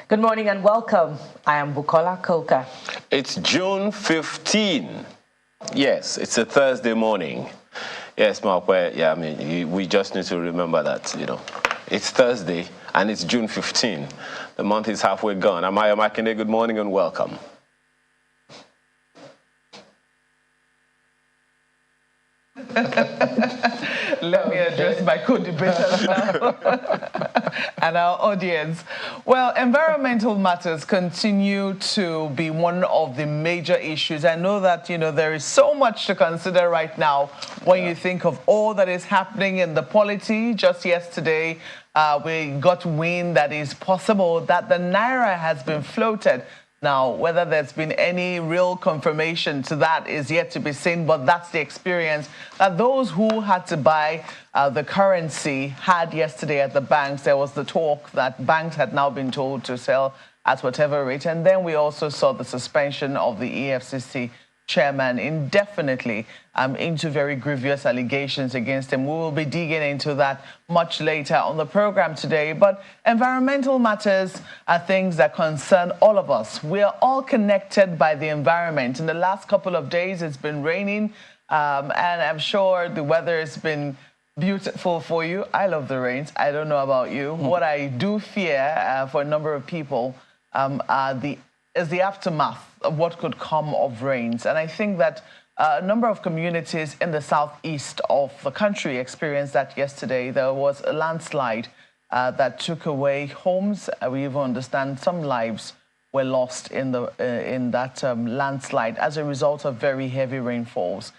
Good morning and welcome. I am Bukola Koka. It's June 15. Yes, it's a Thursday morning. Yes, Mark, yeah, I mean, we just need to remember that, it's Thursday and it's June 15. The month is halfway gone. I'm Ayo Makinde. Good morning and welcome. Let me address my co-debaters now and our audience. Well, environmental matters continue to be one of the major issues. I know that, there is so much to consider right now when you think of all that is happening in the polity. Just yesterday, we got wind that it's possible that the Naira has been floated. Now, whether there's been any real confirmation to that is yet to be seen, but that's the experience that those who had to buy the currency had yesterday at the banks. There was the talk that banks had now been told to sell at whatever rate. And then we also saw the suspension of the EFCC chairman indefinitely into very grievous allegations against him. We will be digging into that much later on the program today. But environmental matters are things that concern all of us. We are all connected by the environment. In the last couple of days, it's been raining, and I'm sure the weather has been beautiful for you. I love the rains. I don't know about you. What I do fear for a number of people is the aftermath of what could come of rains. And I think that a number of communities in the southeast of the country experienced that yesterday. There was a landslide that took away homes. We even understand some lives were lost in that landslide as a result of very heavy rainfalls.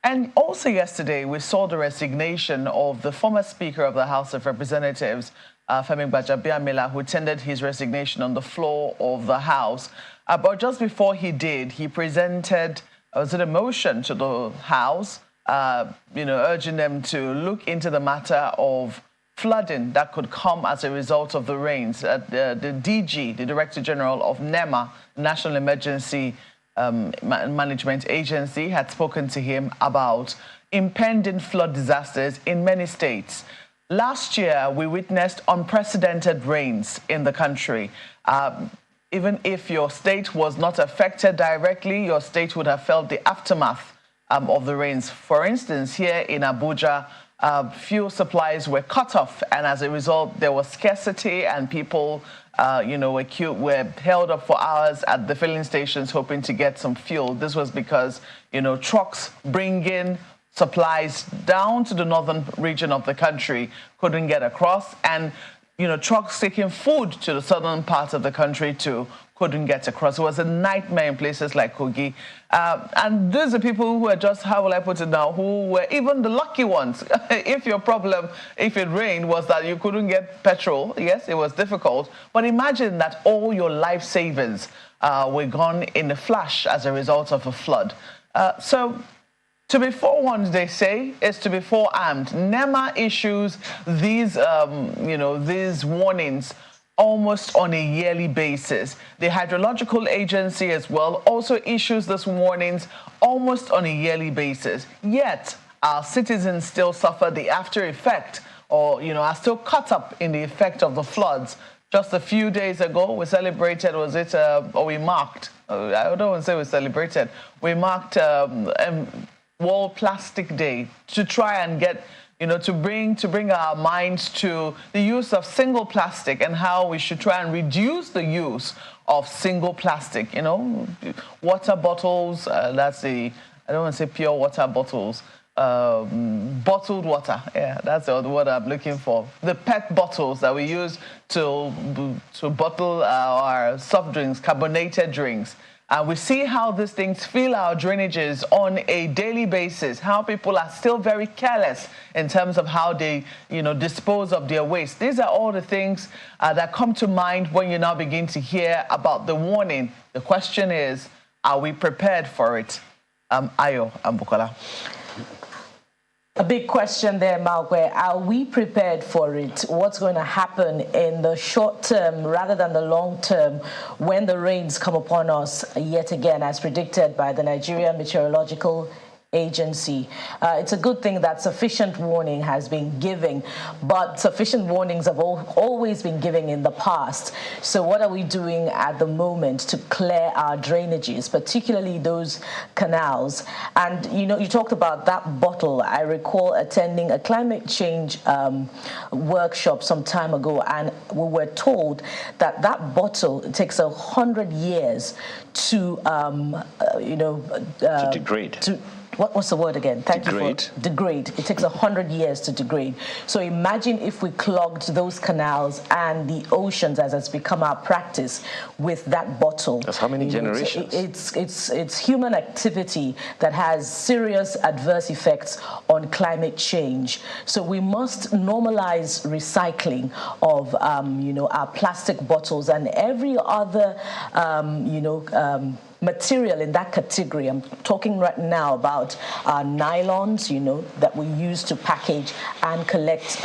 And also yesterday, we saw the resignation of the former Speaker of the House of Representatives, Femi Gbajabiamila, who tendered his resignation on the floor of the House. But just before he did, he presented a motion to the House, urging them to look into the matter of flooding that could come as a result of the rains. The DG, the Director General of NEMA, National Emergency Management Agency, had spoken to him about impending flood disasters in many states. Last year, we witnessed unprecedented rains in the country. Even if your state was not affected directly, your state would have felt the aftermath of the rains. For instance, here in Abuja, fuel supplies were cut off, and as a result, there was scarcity, and people, were held up for hours at the filling stations hoping to get some fuel. This was because, trucks bringing supplies down to the northern region of the country couldn't get across, and trucks taking food to the southern part of the country too couldn't get across. It was a nightmare in places like Kogi. And those are people who are just, how will I put it now, who were even the lucky ones. If your problem, if it rained, was that you couldn't get petrol, yes, it was difficult. But imagine that all your life savings were gone in a flash as a result of a flood. So to be forewarned, they say, is to be forearmed. NEMA issues these, these warnings almost on a yearly basis. The Hydrological Agency as well also issues these warnings almost on a yearly basis. Yet, our citizens still suffer the after effect, or, are still caught up in the effect of the floods. Just a few days ago, we celebrated, we marked, I don't want to say we celebrated, we marked World Plastic Day to try and get, to bring our minds to the use of single plastic and how we should try and reduce the use of single plastic. Water bottles, I don't want to say pure water bottles, bottled water. Yeah, that's the word I'm looking for. The PET bottles that we use to bottle our soft drinks, carbonated drinks. We see how these things fill our drainages on a daily basis, how people are still very careless in terms of how they, dispose of their waste. These are all the things that come to mind when you now begin to hear about the warning. The question is, are we prepared for it? Ayo and Bukola. A big question there, Malkwe. Are we prepared for it? What's going to happen in the short term rather than the long term when the rains come upon us yet again, as predicted by the Nigerian Meteorological agency. It's a good thing that sufficient warning has been given, but sufficient warnings have always been given in the past. So what are we doing at the moment to clear our drainages, particularly those canals? And, you know, you talked about that bottle. I recall attending a climate change workshop some time ago, and we were told that that bottle takes 100 years to, to degrade. What's the word again? Thank degrade. you for degrade. It takes 100 years to degrade. So imagine if we clogged those canals and the oceans, as has become our practice, with that bottle. That's how many generations? It's human activity that has serious adverse effects on climate change. So we must normalize recycling of our plastic bottles and every other material in that category. I'm talking right now about nylons, that we use to package and collect,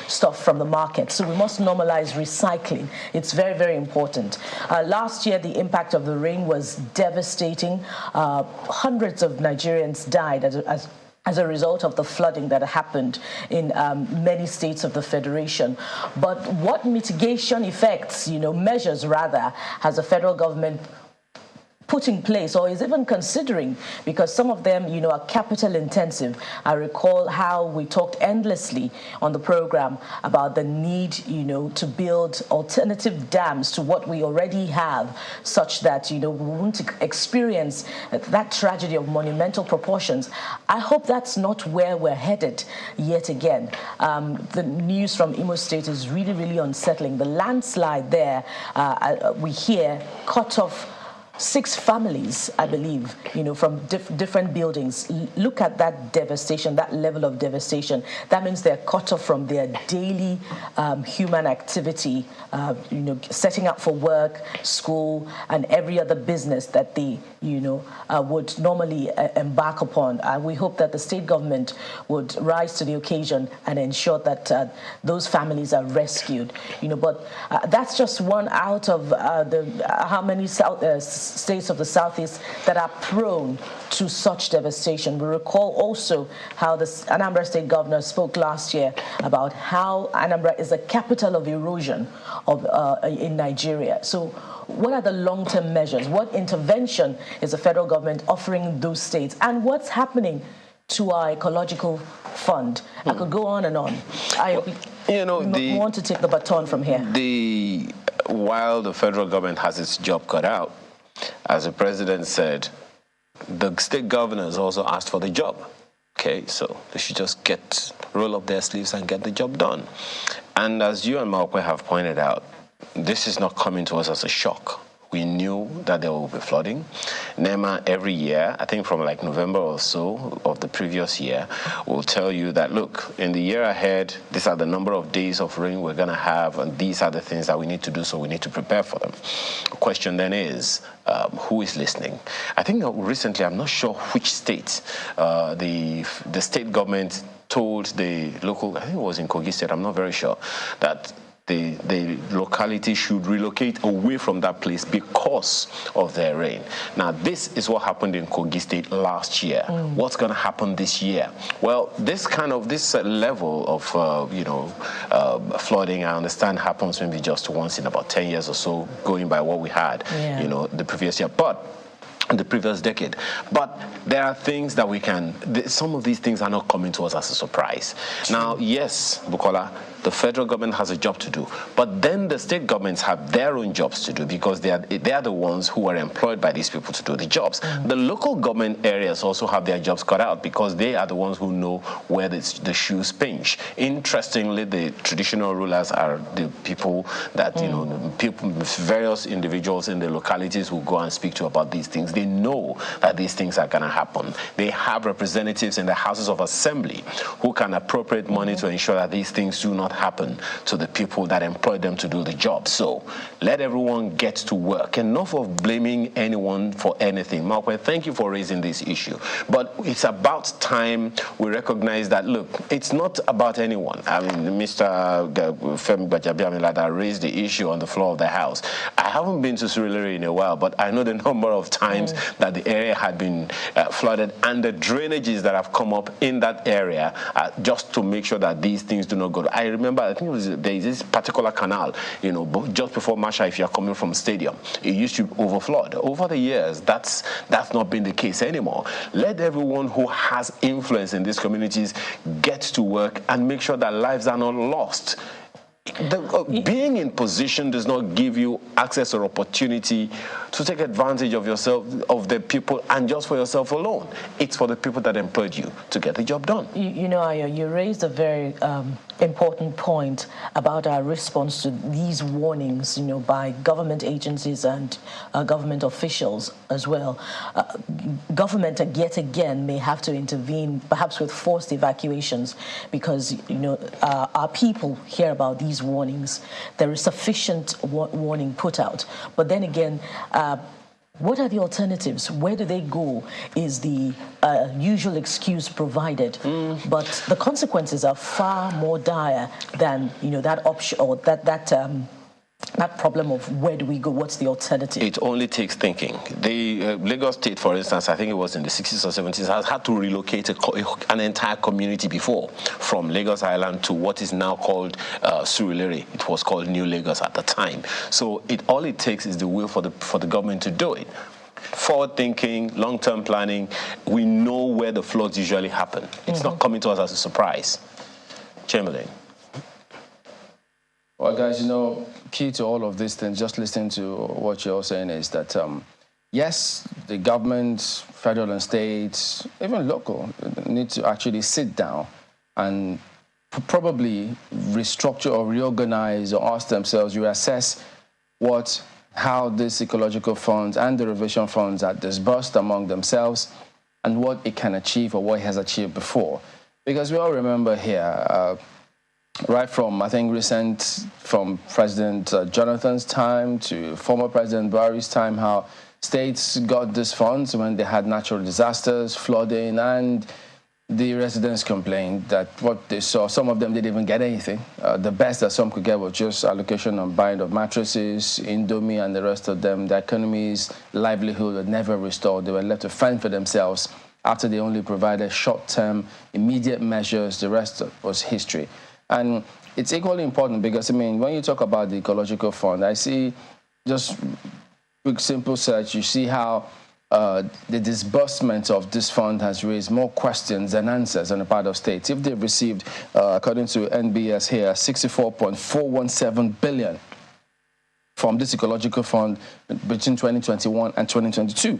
stuff from the market. So we must normalize recycling. It's very, very important. Last year, the impact of the rain was devastating. Hundreds of Nigerians died as a result of the flooding that happened in many states of the Federation. But what mitigation effects, measures rather, has the federal government put in place or is even considering? Because some of them, are capital intensive. I recall how we talked endlessly on the program about the need, to build alternative dams to what we already have, such that, we won't experience that tragedy of monumental proportions. I hope that's not where we're headed yet again. The news from Imo State is really, really unsettling. The landslide there, we hear, cut off 6 families, I believe, from different buildings. Look at that devastation, that level of devastation. That means they're cut off from their daily human activity, setting up for work, school, and every other business that they, would normally embark upon. We hope that the state government would rise to the occasion and ensure that those families are rescued. But that's just one out of how many states of the Southeast that are prone to such devastation. We recall also how the Anambra State Governor spoke last year about how Anambra is the capital of erosion in Nigeria. So what are the long-term measures? What intervention is the federal government offering those states? And what's happening to our ecological fund? I could go on and on. I want to take the baton from here. While the federal government has its job cut out, as the president said, the state governors also asked for the job. Okay, so they should just roll up their sleeves and get the job done. And as you and Malkwe have pointed out, this is not coming to us as a shock. We knew that there will be flooding. NEMA every year, I think from like November or so of the previous year, will tell you that, look, in the year ahead, these are the number of days of rain we're going to have, and these are the things that we need to do, so we need to prepare for them. The question then is, who is listening? I think recently, I'm not sure which state, the state government told the local, I think it was in Kogi State, I'm not very sure, that the locality should relocate away from that place because of their rain. Now, this is what happened in Kogi State last year. What's going to happen this year? Well, this level of, flooding, I understand, happens maybe just once in about 10 years or so, going by what we had, the previous year. But the previous decade. But there are things that some of these things are not coming to us as a surprise. Now, yes, Bukola, the federal government has a job to do, but then the state governments have their own jobs to do because they are the ones who are employed by these people to do the jobs. The local government areas also have their jobs cut out because they are the ones who know where the shoes pinch. Interestingly, the traditional rulers are the people that, various individuals in the localities will go and speak to about these things. They know that these things are going to happen. They have representatives in the houses of assembly who can appropriate money to ensure that these things do not happen to the people that employ them to do the job. So let everyone get to work. Enough of blaming anyone for anything. Malcolm, thank you for raising this issue. But it's about time we recognize that, look, it's not about anyone. I mean, Mr. Femi Gbajabiamilada raised the issue on the floor of the House. I haven't been to Surulere in a while, but I know the number of times that the area had been flooded, and the drainages that have come up in that area just to make sure that these things do not go. I remember, I think there is this particular canal, you know, just before Masha, if you're coming from Stadium, it used to overflood. Over the years, that's not been the case anymore. Let everyone who has influence in these communities get to work and make sure that lives are not lost. Being in position does not give you access or opportunity to take advantage of yourself, of the people, and just for yourself alone. It's for the people that employed you to get the job done. You know, Ayo, you raised a very important point about our response to these warnings, you know, by government agencies and government officials as well. Government, yet again, may have to intervene, perhaps with forced evacuations, because, you know, our people hear about these warnings. There is sufficient warning put out. But then again, what are the alternatives? Where do they go is the usual excuse provided. But the consequences are far more dire than, you know, that option or that problem of where do we go, what's the alternative? It only takes thinking. The Lagos State, for instance, I think it was in the 60s or 70s, has had to relocate an entire community before from Lagos Island to what is now called Surulere. It was called New Lagos at the time. So all it takes is the will for the government to do it. Forward thinking, long-term planning. We know where the floods usually happen. It's not coming to us as a surprise. Chamberlain. Well, guys, you know, key to all of these things, just listening to what you're saying, is that, yes, the government, federal and state, even local, need to actually sit down and probably restructure or reorganize or ask themselves, reassess how these ecological funds and the revision funds are disbursed among themselves and what it can achieve or what it has achieved before. Because we all remember here, right from, I think, from President Jonathan's time to former President Buhari's time, how states got these funds when they had natural disasters, flooding, and the residents complained that what they saw, some of them didn't even get anything. The best that some could get was just allocation on buying of mattresses, Indomie, and the rest of them. The economy's livelihood was never restored. They were left to fend for themselves after they only provided short-term, immediate measures. The rest was history. And it's equally important because, I mean, when you talk about the Ecological Fund, I see just quick, simple search, you see how the disbursement of this fund has raised more questions than answers on the part of states. If they've received, according to NBS here, 64.417 billion from this Ecological Fund between 2021 and 2022.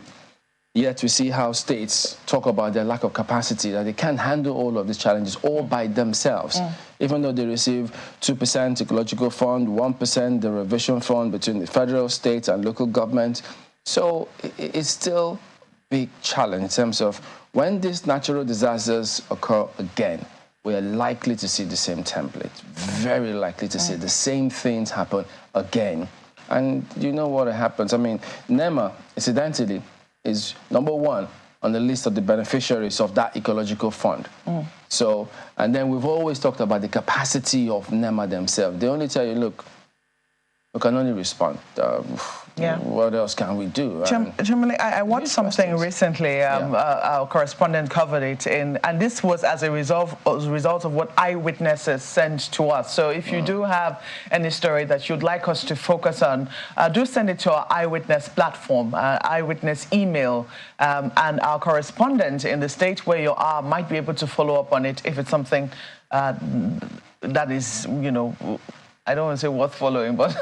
Yet we see how states talk about their lack of capacity, that they can't handle all of these challenges all by themselves. Even though they receive 2% Ecological Fund, 1% the revision fund between the federal, state, and local government. So it's still a big challenge in terms of when these natural disasters occur again, we are likely to see the same template, very likely to see the same things happen again. And you know what happens? I mean, NEMA, incidentally, is number one on the list of the beneficiaries of that Ecological Fund. So, and then we've always talked about the capacity of NEMA themselves. They only tell you, look, we can only respond. What else can we do? Chimele, I watched something recently. Our correspondent covered it, and this was as a result of what eyewitnesses sent to us. So if you do have any story that you'd like us to focus on, do send it to our eyewitness platform, eyewitness email, and our correspondent in the state where you are might be able to follow up on it if it's something that is, you know, I don't want to say worth following, but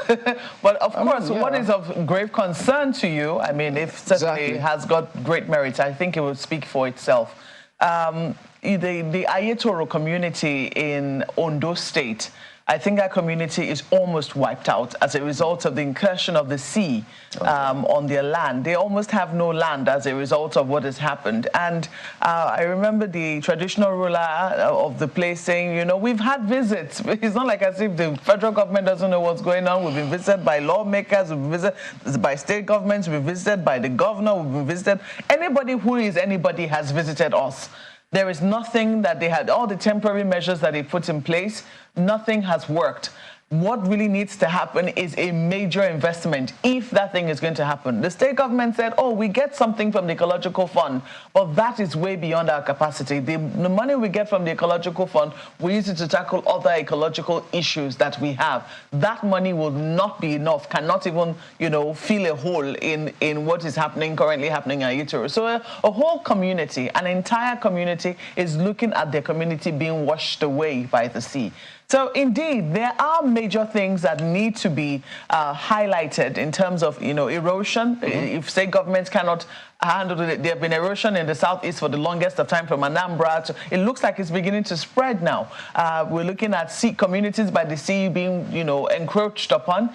of course, what is of grave concern to you, I mean, if certainly has got great merit, I think it will speak for itself. The Ayetoro community in Ondo State I think our community is almost wiped out as a result of the incursion of the sea on their land. They almost have no land as a result of what has happened. And I remember the traditional ruler of the place saying, you know, we've had visits. It's not like as if the federal government doesn't know what's going on. We've been visited by lawmakers, we've been visited by state governments, we've been visited by the governor, we've been visited. Anybody who is anybody has visited us. There is nothing that they had, all the temporary measures that they put in place, nothing has worked. What really needs to happen is a major investment, if that thing is going to happen. The state government said, oh, we get something from the Ecological Fund, but that is way beyond our capacity. The money we get from the Ecological Fund, we use it to tackle other ecological issues that we have. That money will not be enough, cannot even, you know, fill a hole in what is currently happening at Utero. So a whole community, an entire community is looking at their community being washed away by the sea. So indeed, there are major things that need to be highlighted in terms of, you know, erosion. If state governments cannot handle it, there have been erosion in the southeast for the longest of time from Anambra to, it looks like it's beginning to spread now. We're looking at sea communities by the sea being, you know, encroached upon.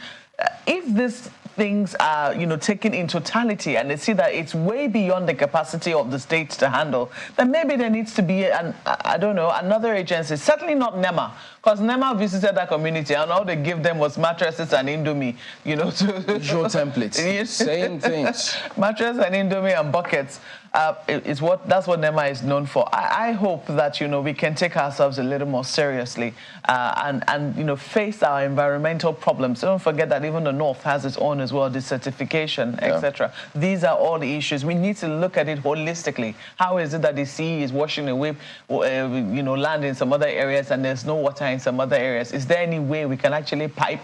If these things are, you know, taken in totality and they see that it's way beyond the capacity of the states to handle, then maybe there needs to be I don't know, another agency, certainly not NEMA, because NEMA visited that community and all they gave them was mattresses and Indomie, you know. Usual templates, same things. Mattress and Indomie and buckets. That's what NEMA is known for. I hope that, you know, we can take ourselves a little more seriously and you know, face our environmental problems. Don't forget that even the North has its own as well, desertification, etc. These are all the issues. We need to look at it holistically. How is it that the sea is washing away, you know, land in some other areas and there's no water in some other areas? Is there any way we can actually pipe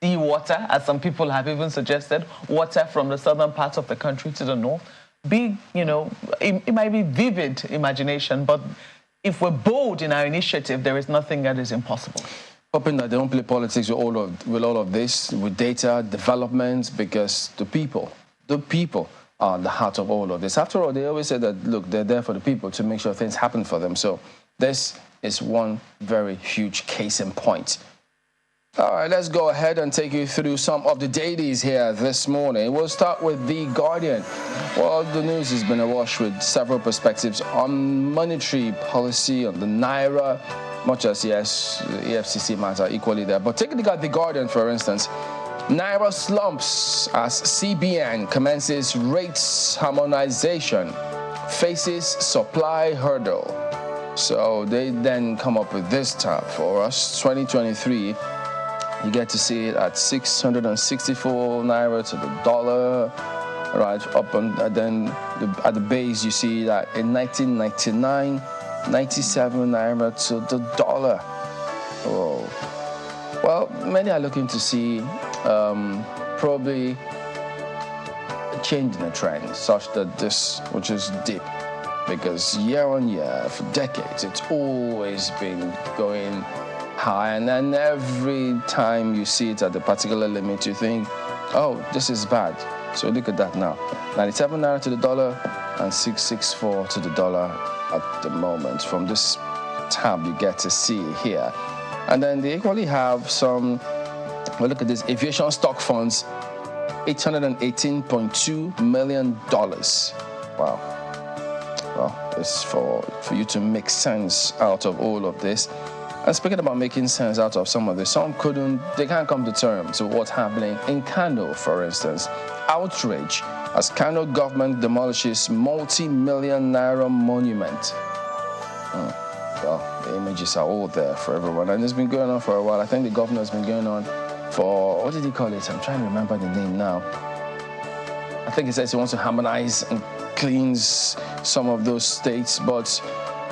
sea water, as some people have even suggested, water from the southern parts of the country to the north? Big, you know, it might be vivid imagination, but if we're bold in our initiative, there is nothing that is impossible. Hoping that they don't play politics with all of this, with data, development, because the people are the heart of all of this. After all, they always say that, look, they're there for the people to make sure things happen for them. So this is one very huge case in point. All right, let's go ahead and take you through some of the dailies here this morning. We'll start with The Guardian. Well, the news has been awash with several perspectives on monetary policy, on the Naira, much as, yes, the EFCC matter equally there. But take a look at The Guardian, for instance. Naira slumps as CBN commences rates harmonization, faces supply hurdle. So they then come up with this tab for us, 2023. You get to see it at 664 Naira to the dollar, right, up on, and then at the base you see that in 1999, 97 Naira to the dollar. Oh. Well, many are looking to see probably a change in the trend, such that this, which is deep, because year on year, for decades, it's always been going high, and then every time you see it at the particular limit, you think, oh, this is bad. So look at that now. 97 Naira to the dollar and 664 to the dollar at the moment. From this tab, you get to see here. And then they equally have some, well, look at this, aviation stock funds, $818.2 million. Wow. Well, it's for you to make sense out of all of this. And speaking about making sense out of some of this, they can't come to terms with what's happening in Kano, for instance. Outrage as Kano government demolishes multi-million Naira monument. Well, the images are all there for everyone, and it's been going on for a while. I think the governor has been going on for, what did he call it? I'm trying to remember the name now. I think he says he wants to harmonize and cleanse some of those states, but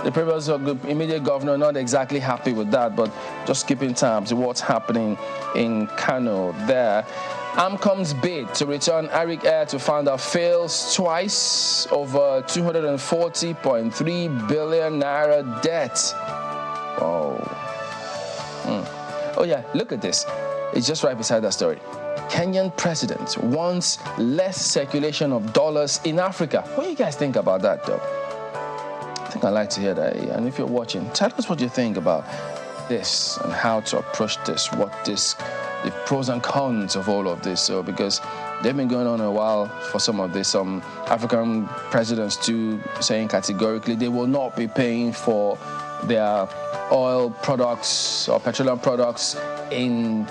the previous immediate governor not exactly happy with that, but just keeping tabs with what's happening in Kano there. AMCOM's bid to return Arik Air to founder fails twice over 240.3 billion Naira debt. Oh. Oh yeah, look at this. It's just right beside that story. Kenyan president wants less circulation of dollars in Africa. What do you guys think about that, though? I think I'd like to hear that. And if you're watching, tell us what you think about this and how to approach this, the pros and cons of all of this. So because they've been going on a while for some of this, some African presidents too saying categorically they will not be paying for their oil products or petroleum products in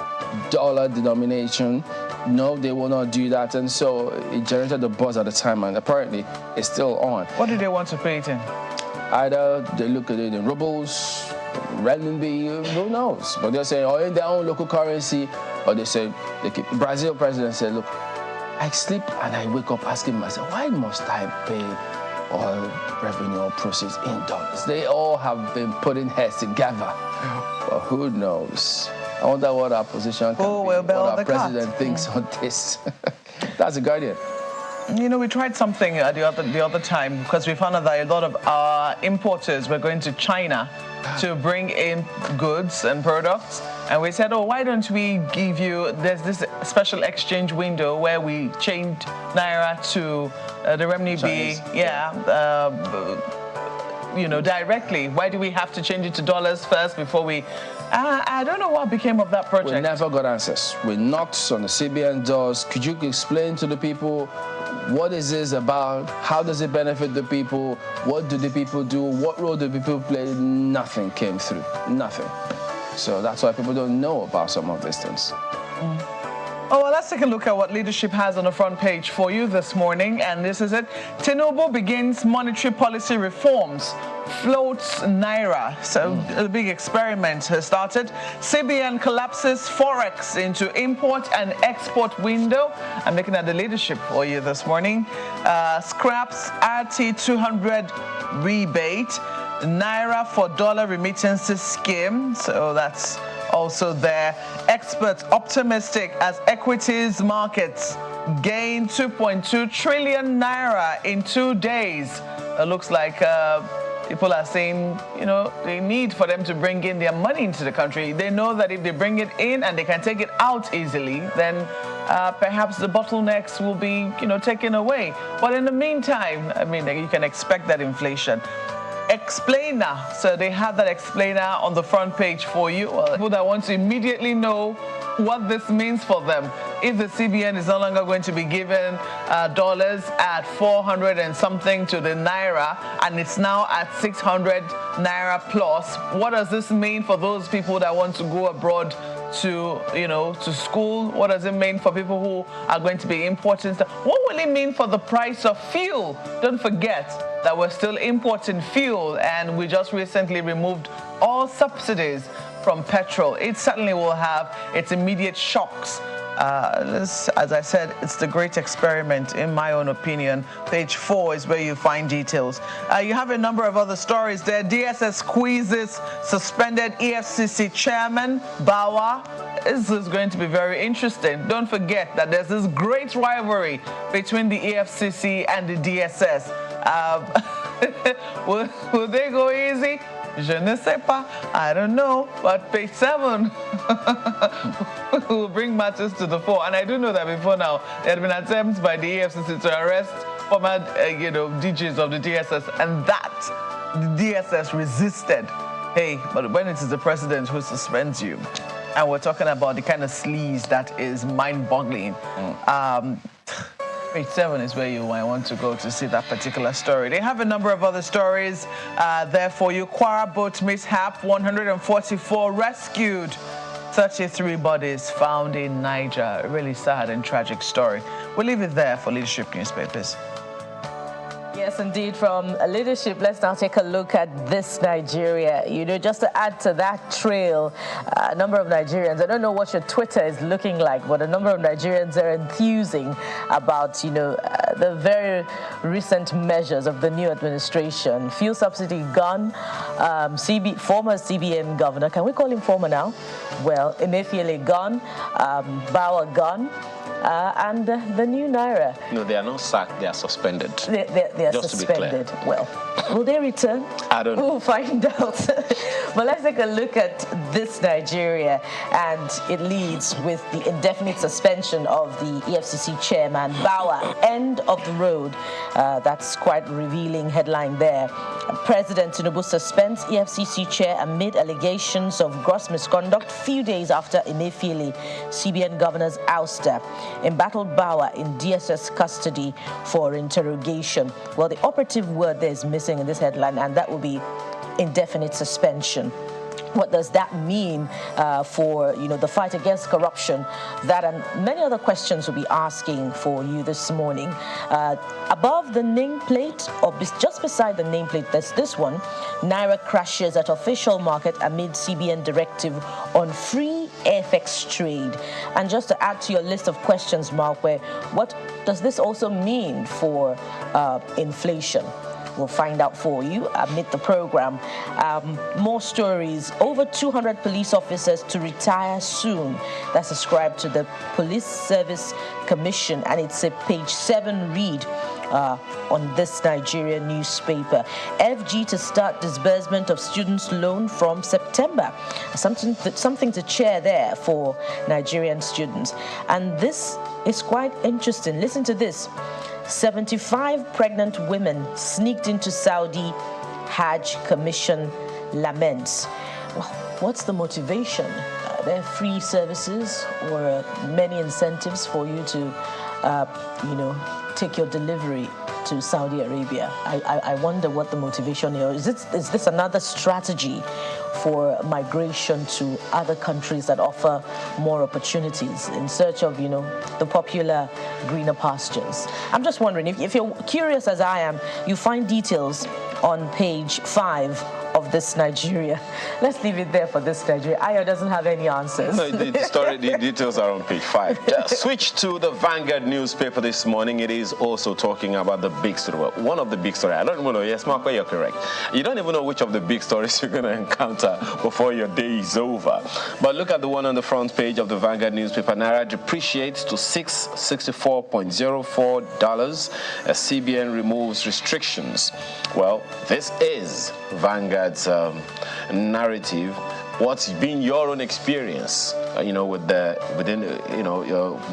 dollar denomination. No, they will not do that. And so it generated the buzz at the time, and apparently it's still on. What do they want to pay it in? Either they look at it in rubles, renminbi, who knows? But they're saying, or in their own local currency, or they say, Brazil president said, look, I sleep and I wake up asking myself, why must I pay oil revenue or proceeds in dollars? They all have been putting heads together. But who knows? I wonder what our position can be, what our president thinks on this. That's the Guardian. You know, we tried something the other time because we found out that a lot of our importers were going to China to bring in goods and products. And we said, oh, why don't we give you, there's this special exchange window where we change Naira to the renminbi, you know, directly. Why do we have to change it to dollars first before we... I don't know what became of that project. We never got answers. We knocked on the CBN doors. Could you explain to the people what is this about? How does it benefit the people? What do the people do? What role do people play? Nothing came through. Nothing. So that's why people don't know about some of these things. Oh, well, let's take a look at what leadership has on the front page for you this morning. And this is it. Tinubu begins monetary policy reforms. Floats Naira. So a big experiment has started. CBN collapses Forex into import and export window. I'm looking at the leadership for you this morning. Scraps RT 200 rebate. Naira for dollar remittances scheme. So that's also there. Experts optimistic as equities markets gain 2.2 trillion naira in 2 days. It looks like people are saying, you know, they need for them to bring in their money into the country. They know that if they bring it in and they can take it out easily, then perhaps the bottlenecks will be, you know, taken away. But in the meantime, I mean, you can expect that inflation. Explainer. So they have that explainer on the front page for you. Well, people that want to immediately know what this means for them. If the CBN is no longer going to be given dollars at 400 and something to the naira, and it's now at 600 naira plus, what does this mean for those people that want to go abroad to, you know, to school? What does it mean for people who are going to be importing stuff? What will it mean for the price of fuel? Don't forget that we're still importing fuel, and we just recently removed all subsidies from petrol. It certainly will have its immediate shocks. As I said, it's the great experiment, in my own opinion. Page 4 is where you find details. You have a number of other stories there. DSS squeezes suspended EFCC chairman, Bawa. This is going to be very interesting. Don't forget that there's this great rivalry between the EFCC and the DSS. Will they go easy? Je ne sais pas. I don't know. But page 7 will bring matters to the fore. And I do know that before now, there had been attempts by the EFCC to arrest former, DJs of the DSS, and that the DSS resisted. Hey, but when it is the president who suspends you, and we're talking about the kind of sleaze that is mind-boggling. Page 7 is where you might want to go to see that particular story. They have a number of other stories there for you. Kwara boat mishap, 144 rescued, 33 bodies found in Niger. A really sad and tragic story. We'll leave it there for leadership newspapers. Yes, indeed. From leadership, let's now take a look at this Nigeria. You know, just to add to that trail, a number of Nigerians, I don't know what your Twitter is looking like, but a number of Nigerians are enthusing about, you know, the very recent measures of the new administration. Fuel subsidy gone, former CBN governor, can we call him former now? Well, Emefiele gone, Bawa gone. and the new Naira. No, they are not sacked, they are suspended. They're Just suspended. To be clear. Well, will they return? I don't know. We'll find out. But let's take a look at this Nigeria, and it leads with the indefinite suspension of the EFCC chairman, Bauer. End of the road. That's quite revealing headline there. President Tinubu suspends EFCC chair amid allegations of gross misconduct few days after Emefiele, CBN governor's ouster, embattled Bauer in DSS custody for interrogation. Well, the operative word there is missing in this headline, and that will be indefinite suspension. What does that mean for the fight against corruption? That and many other questions we'll be asking for you this morning. Above the nameplate, or just beside the nameplate, there's this one: Naira crashes at official market amid CBN directive on free FX trade. And just to add to your list of questions, Markwe, what does this also mean for inflation? We'll find out for you amid the program. More stories. Over 200 police officers to retire soon. That's ascribed to the Police Service Commission, and it's a page 7 read on this Nigerian newspaper. FG to start disbursement of students' loan from September. Something to cheer there for Nigerian students. And this is quite interesting. Listen to this. 75 pregnant women sneaked into Saudi Hajj Commission laments. Well, what's the motivation? Are there free services or many incentives for you to, take your delivery to Saudi Arabia? I wonder what the motivation is. Is this another strategy for migration to other countries that offer more opportunities in search of, the popular greener pastures? I'm just wondering, if you're curious as I am, you find details on page 5 of this Nigeria. Let's leave it there for this Nigeria. Ayo doesn't have any answers. No, the details are on page 5. Switch to the Vanguard newspaper this morning. It is also talking about the big story. Well, one of the big stories. I don't even know. Yes, Marco, you're correct. You don't even know which of the big stories you're going to encounter before your day is over. But look at the one on the front page of the Vanguard newspaper. Naira depreciates to $664.04 as CBN removes restrictions. Well, this is Vanguard's narrative. What's been your own experience, within your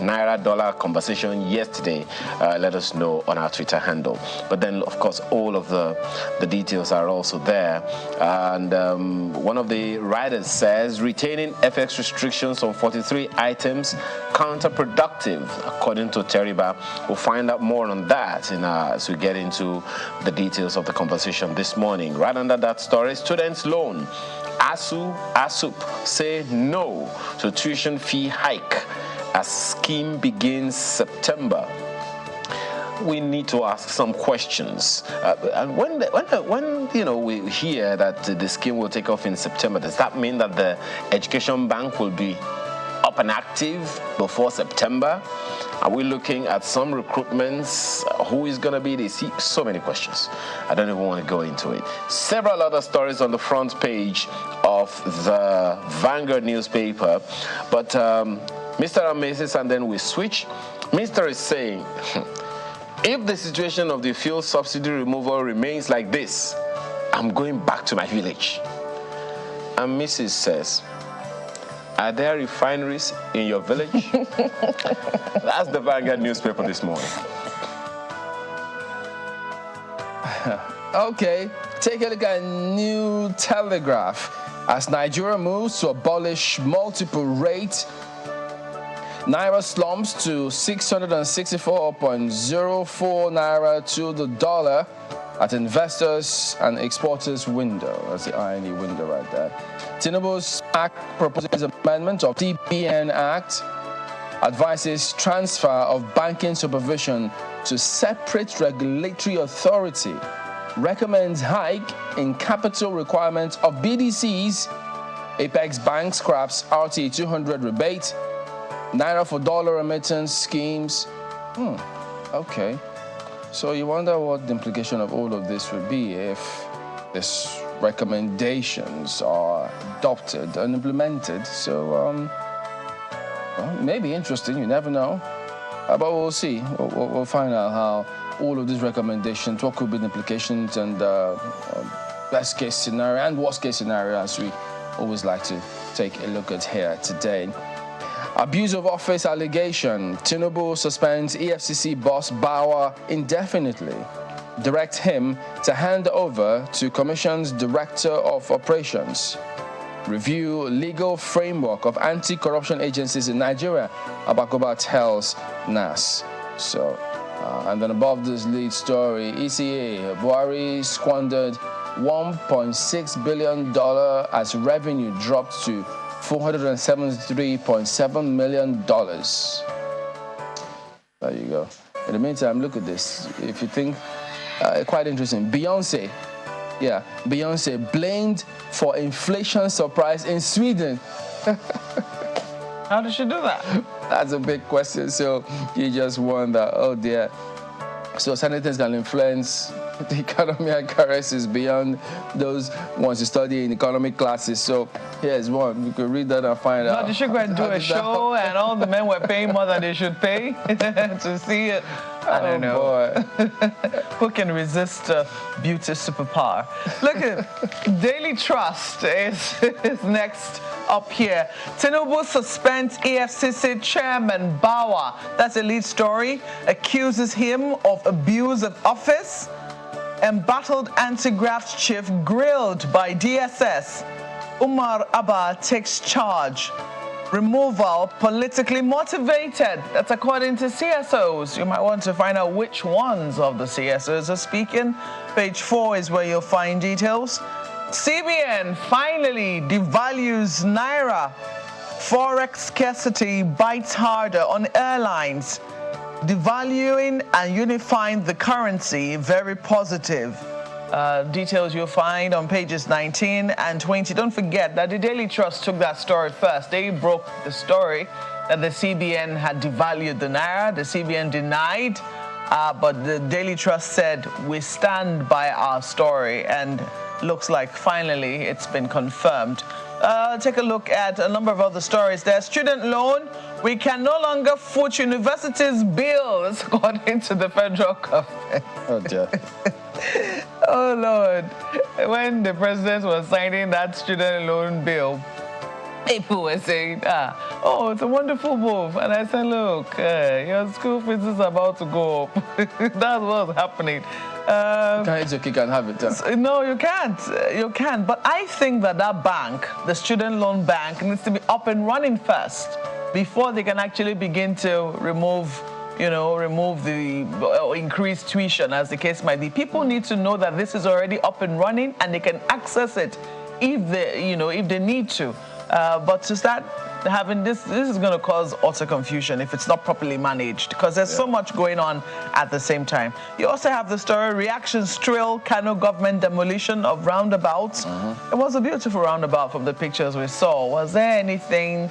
Naira dollar conversation yesterday? Let us know on our Twitter handle. But then, of course, all of the details are also there. And one of the writers says retaining FX restrictions on 43 items counterproductive, according to Teriba. We'll find out more on that as we get into the details of the conversation this morning. Right under that story, students' loan. ASUP say no to tuition fee hike as scheme begins September. We need to ask some questions. And when we hear that the scheme will take off in September, does that mean that the Education Bank will be up and active before September? Are we looking at some recruitments? Who is going to be the CEO? So many questions. I don't even want to go into it. Several other stories on the front page of the Vanguard newspaper. But Mr. Amasis, and then we switch. Mr. is saying, if the situation of the fuel subsidy removal remains like this, I'm going back to my village. And Mrs. says, are there refineries in your village? That's the Vanguard newspaper this morning. Okay, take a look at New Telegraph. As Nigeria moves to abolish multiple rate, Naira slumps to 664.04 Naira to the dollar at investors and exporters window. That's the INE window right there. Tinubu's Act proposes amendment of CBN Act, advises transfer of banking supervision to separate regulatory authority, recommends hike in capital requirements of BDCs, Apex Bank scraps RT 200 rebate, Naira for dollar remittance schemes. Okay. So you wonder what the implication of all of this would be if these recommendations are adopted and implemented. So, well, maybe interesting, you never know. But we'll see. We'll find out how all of these recommendations, what could be the implications, and best case scenario and worst case scenario, as we always like to take a look at here today. Abuse of office allegation. Tinubu suspends EFCC boss Bauer indefinitely. Direct him to hand over to Commission's Director of Operations. Review legal framework of anti-corruption agencies in Nigeria, Abakoba tells NAS. So, and then above this lead story, ECA, Buhari squandered $1.6 billion as revenue dropped to $473.7 million. There you go. In the meantime, look at this. If you think, quite interesting. Beyonce blamed for inflation surprise in Sweden. How did she do that? That's a big question. So you just wonder, oh dear. So certain things can influence the economy and currencies beyond those ones you study in economic classes. So here's one. You can read that and find out. Did she go and do a show and all the men were paying more than they should pay to see it? I don't know. Boy. Who can resist beauty superpower? Look at Daily Trust is next up here. Tinubu suspends EFCC chairman Bauer. That's a lead story. Accuses him of abuse of office. Embattled anti-graft chief grilled by DSS. Umar Abba takes charge. Removal politically motivated. That's according to CSOs. You might want to find out which ones of the CSOs are speaking. Page 4 is where you'll find details. CBN finally devalues Naira. Forex scarcity bites harder on airlines. Devaluing and unifying the currency, very positive. Details you'll find on pages 19 and 20. Don't forget that the Daily Trust took that story first. They broke the story that the CBN had devalued the Naira. The CBN denied, but the Daily Trust said, we stand by our story, and looks like finally it's been confirmed. Take a look at a number of other stories. There's student loan. We can no longer foot universities' bills, according to the federal government. Oh, dear. Oh, Lord. When the president was signing that student loan bill, people were saying, oh, it's a wonderful move. And I said, look, your school fees is about to go up. That's what's happening. You can have it. No, you can't. You can't. But I think that bank, the student loan bank, needs to be up and running first before they can actually begin to remove the increased tuition, as the case might be. People need to know that this is already up and running and they can access it if they need to. But to start having this is going to cause utter confusion if it's not properly managed, because there's so much going on at the same time. You also have the story, reactions trail Kano government demolition of roundabouts. It was a beautiful roundabout from the pictures we saw. Was there anything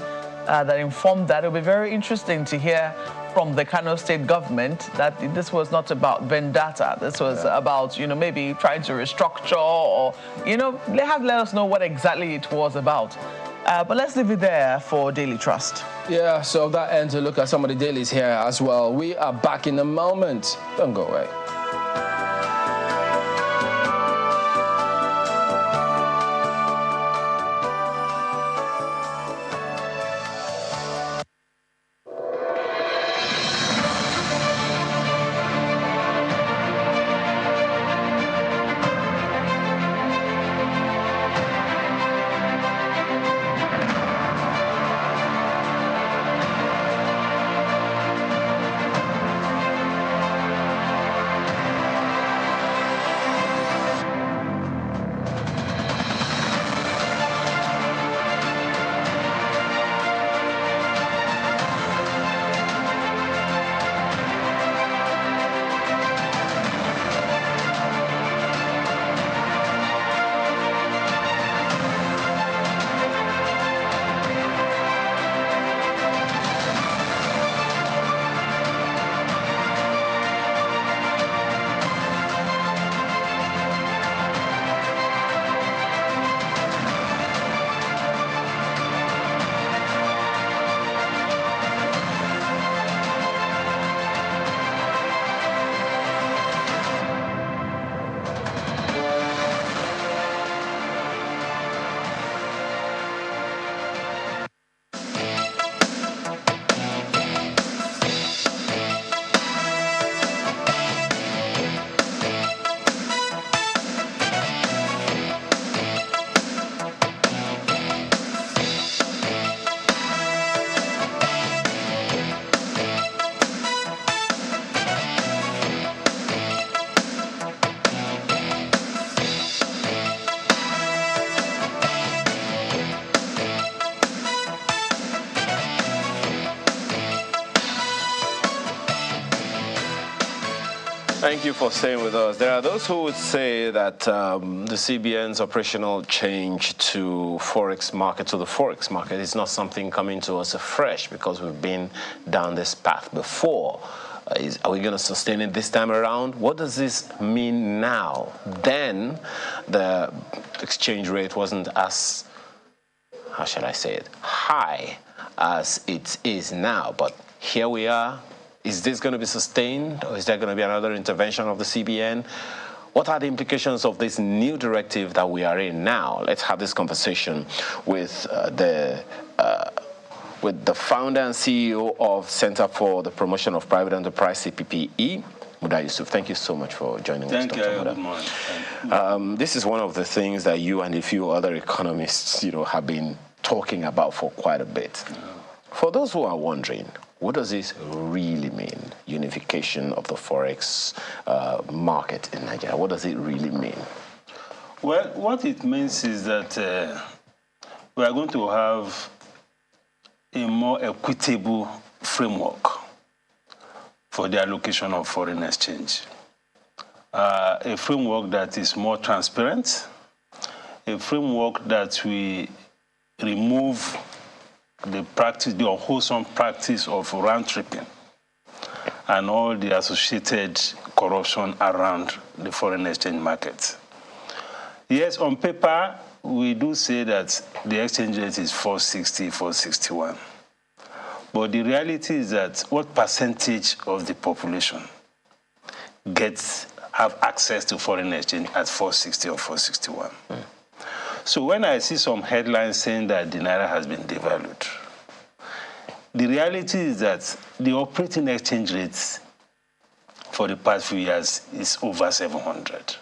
that informed that? It would be very interesting to hear from the Kano state government that this was not about vendetta. This was about, maybe trying to restructure or, they have let us know what exactly it was about. But let's leave it there for Daily Trust. Yeah, so that ends a look at some of the dailies here as well. We are back in a moment. Don't go away. Thank you for staying with us. There are those who would say that the CBN's operational change to Forex market, to the Forex market, is not something coming to us afresh because we've been down this path before. Are we going to sustain it this time around? What does this mean now? Then the exchange rate wasn't as, how shall I say it, high as it is now. But here we are. Is this going to be sustained, or is there going to be another intervention of the CBN? What are the implications of this new directive that we are in now? Let's have this conversation with the founder and CEO of Center for the Promotion of Private Enterprise, CPPE, Muda Yusuf. Thank you so much for joining us, Dr. Muda. Good morning. This is one of the things that you and a few other economists, have been talking about for quite a bit. For those who are wondering, what does this really mean, unification of the Forex market in Nigeria? What does it really mean? Well, what it means is that we are going to have a more equitable framework for the allocation of foreign exchange. A framework that is more transparent, a framework that we remove the unwholesome practice of round-tripping and all the associated corruption around the foreign exchange market. Yes, on paper, we do say that the exchange rate is 460, 461. But the reality is that what percentage of the population have access to foreign exchange at 460 or 461? So when I see some headlines saying that the Naira has been devalued, the reality is that the operating exchange rates for the past few years is over 700.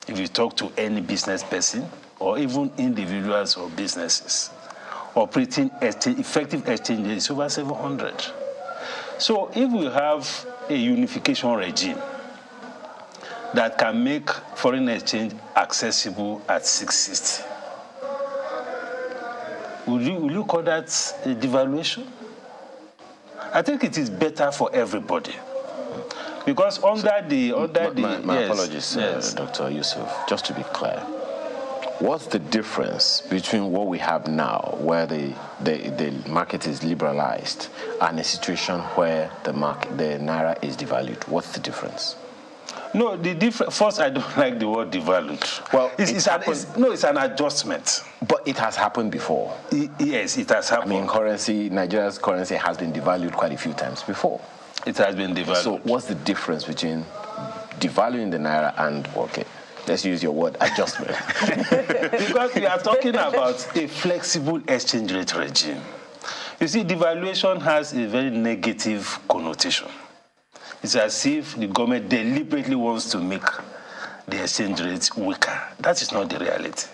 If you talk to any business person or even individuals or businesses, effective exchange rate is over 700. So if we have a unification regime that can make foreign exchange accessible at 660, will you call that a devaluation? I think it is better for everybody. Because my apologies, Dr. Yusuf. Just to be clear, what's the difference between what we have now, where the market is liberalized, and a situation where the Naira is devalued? What's the difference? No, the difference. First, I don't like the word devalued. Well, it's an adjustment. But it has happened before. Yes, it has happened. I mean, Nigeria's currency has been devalued quite a few times before. It has been devalued. So what's the difference between devaluing the Naira and, okay, let's use your word, adjustment? Because we are talking about a flexible exchange rate regime. You see, devaluation has a very negative connotation. It's as if the government deliberately wants to make the exchange rate weaker. That is not the reality.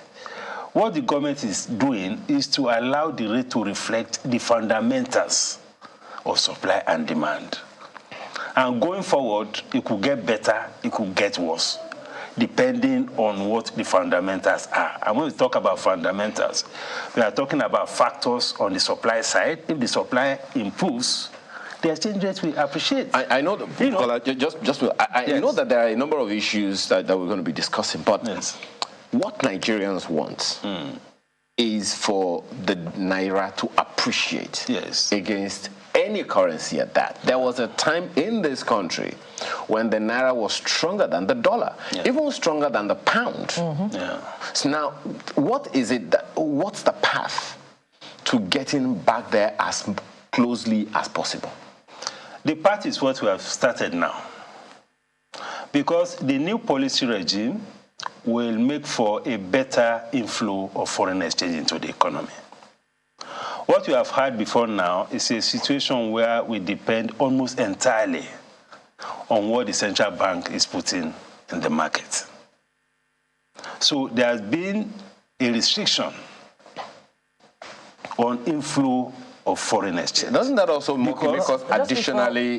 What the government is doing is to allow the rate to reflect the fundamentals of supply and demand. And going forward, it could get better, it could get worse, depending on what the fundamentals are. And when we talk about fundamentals, we are talking about factors on the supply side. If the supply improves, the exchange rate will appreciate. I know that, I know that there are a number of issues that we're going to be discussing, but what Nigerians want is for the Naira to appreciate against any currency at that. There was a time in this country when the Naira was stronger than the dollar, even stronger than the pound. So now, what's the path to getting back there as closely as possible? The path is what we have started now. Because the new policy regime will make for a better inflow of foreign exchange into the economy. What we have had before now is a situation where we depend almost entirely on what the central bank is putting in the market. So there has been a restriction on inflow of foreign exchange. Doesn't that also make us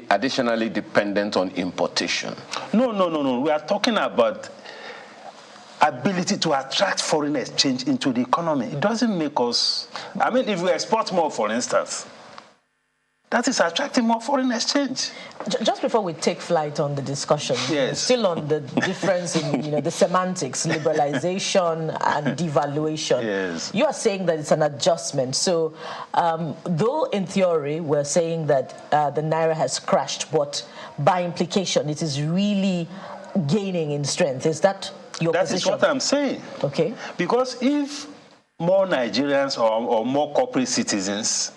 additionally dependent on importation? No. We are talking about ability to attract foreign exchange into the economy. It doesn't make us... I mean, if we export more, for instance, that is attracting more foreign exchange. Just before we take flight on the discussion, yes. Still on the difference in the semantics, liberalization and devaluation. Yes. You are saying that it's an adjustment. So, though in theory we're saying that the naira has crashed, but by implication it is really gaining in strength. Is that your position? That is what I'm saying. Okay. Because if more Nigerians or more corporate citizens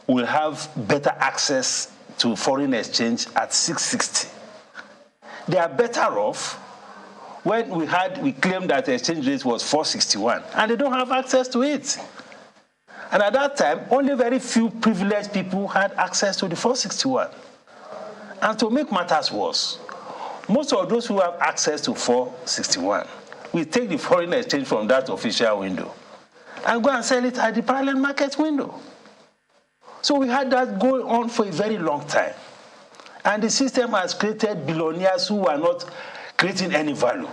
will have better access to foreign exchange at 660, they are better off. When we claimed that the exchange rate was 461, and they don't have access to it. And at that time, only very few privileged people had access to the 461. And to make matters worse, most of those who have access to 461 will take the foreign exchange from that official window and go and sell it at the parallel market window. So we had that going on for a very long time. And the system has created billionaires who are not creating any value.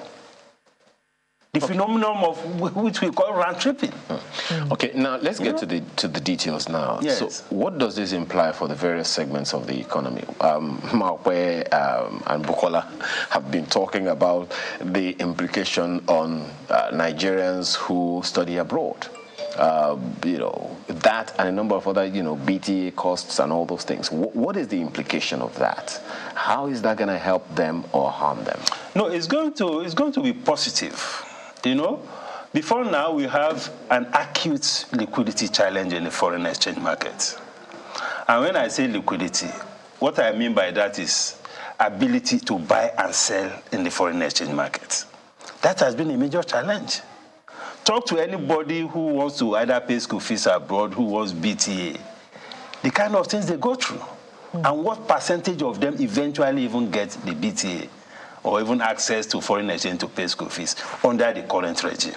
The phenomenon of which we call round tripping. Okay, now let's get to the details now. Yes. So what does this imply for the various segments of the economy? Mawpe and Bukola have been talking about the implication on Nigerians who study abroad. That and a number of other, BTA costs and all those things. What is the implication of that? How is that going to help them or harm them? No, it's going to be positive. Before now, we have an acute liquidity challenge in the foreign exchange market. And when I say liquidity, what I mean by that is ability to buy and sell in the foreign exchange market. That has been a major challenge. Talk to anybody who wants to either pay school fees abroad, who wants BTA, the kind of things they go through, and what percentage of them eventually even get the BTA or even access to foreign exchange to pay school fees under the current regime.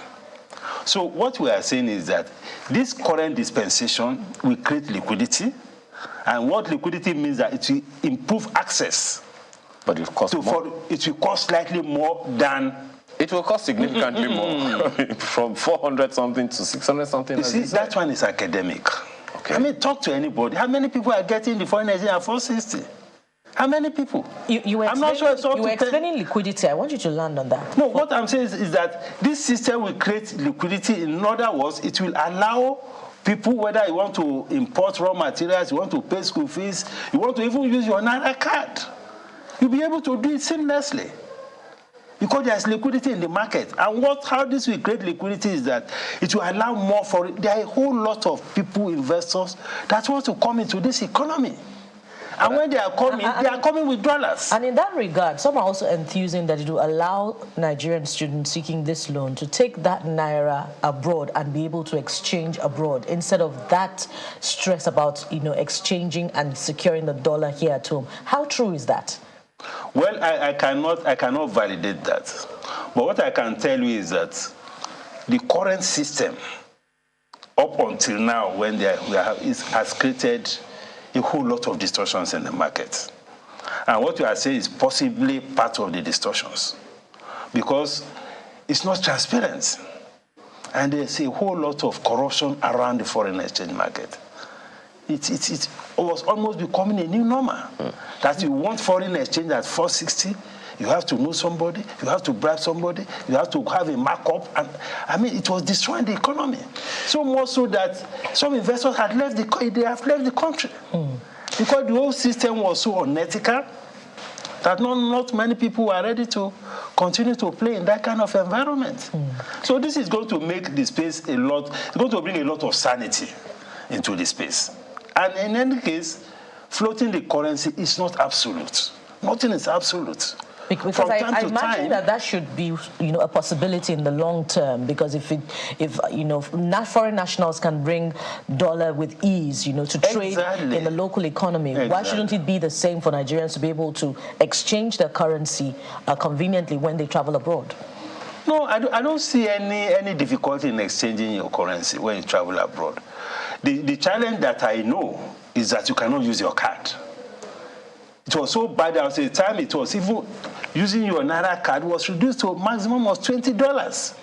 So what we are saying is that this current dispensation will create liquidity, and what liquidity means that it will improve access. But it costs more. It will cost slightly more than... It will cost significantly more, from 400-something to 600-something. You see, that one is academic. Okay. I mean, talk to anybody. How many people are getting the foreign exchange at 460? How many people? You were explaining liquidity. I want you to land on that. No, what I'm saying is that this system will create liquidity. In other words, it will allow people, whether you want to import raw materials, you want to pay school fees, you want to even use your Naira card, you'll be able to do it seamlessly. Because there's liquidity in the market. And how this will create liquidity is that it will allow more for it. There are a whole lot of people, investors, that want to come into this economy. And when they are coming with dollars. And in that regard, some are also enthusing that it will allow Nigerian students seeking this loan to take that Naira abroad and be able to exchange abroad instead of that stress about, exchanging and securing the dollar here at home. How true is that? Well, I cannot validate that. But what I can tell you is that the current system, up until now, when has created a whole lot of distortions in the market. And what you are saying is possibly part of the distortions, because it's not transparent. And there's a whole lot of corruption around the foreign exchange market. It was almost becoming a new normal. That you want foreign exchange at 460, you have to know somebody, you have to bribe somebody, you have to have a markup. And I mean, it was destroying the economy. So more so that some investors have left the country. Because the whole system was so unethical that not many people were ready to continue to play in that kind of environment. So this is going to make the space it's going to bring a lot of sanity into the space. And in any case, floating the currency is not absolute. Nothing is absolute. Because I imagine that should be, a possibility in the long term. Because if foreign nationals can bring dollar with ease, to trade in the local economy, why shouldn't it be the same for Nigerians to be able to exchange their currency conveniently when they travel abroad? No, I don't see any difficulty in exchanging your currency when you travel abroad. The challenge that I know is that you cannot use your card. It was so bad that at the time it was even using your Naira card was reduced to a maximum of $20.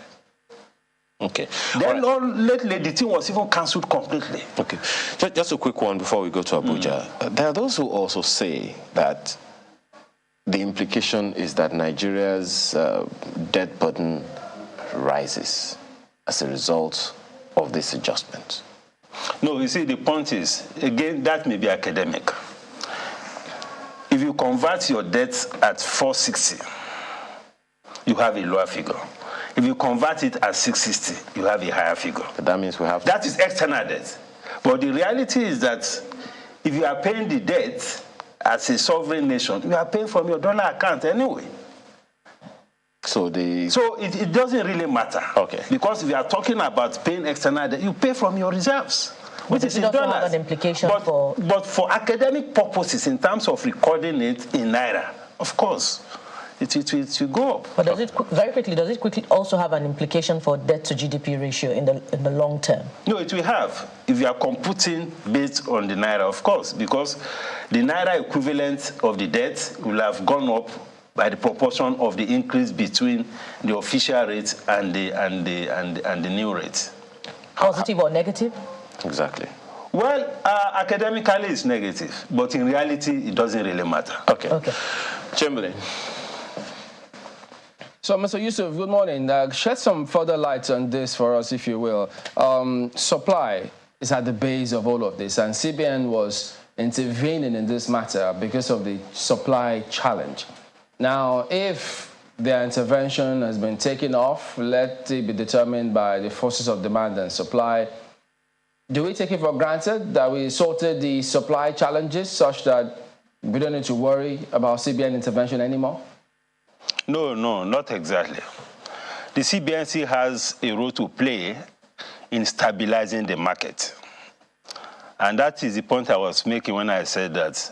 Okay. Then lately, the thing was even cancelled completely. Okay. Just a quick one before we go to Abuja. There are those who also say that the implication is that Nigeria's debt burden rises as a result of this adjustment. No, you see, the point is, again, that may be academic. If you convert your debt at 460, you have a lower figure. If you convert it at 660, you have a higher figure. But that means we have... That is external debt. But the reality is that if you are paying the debt as a sovereign nation, you are paying from your dollar account anyway. So it doesn't really matter. Okay. Because if you are talking about paying external debt, you pay from your reserves, which is in doesn't dollars. have an implication but for academic purposes, in terms of recording it in naira, of course, it will go up. But does it quickly also have an implication for debt to GDP ratio in the long term? No, it will have, if you are computing based on the naira, of course, because the naira equivalent of the debt will have gone up by the proportion of the increase between the official rate and the new rate. Positive or negative? Exactly. Well, academically it's negative, but in reality it doesn't really matter. Okay. Chamberlain. So, Mr. Yusuf, good morning. Shed some further light on this for us, if you will. Supply is at the base of all of this, and CBN was intervening in this matter because of the supply challenge. Now, if their intervention has been taken off, let it be determined by the forces of demand and supply, do we take it for granted that we sorted the supply challenges such that we don't need to worry about CBN intervention anymore? No, not exactly. The CBNC has a role to play in stabilizing the market. And that is the point I was making when I said that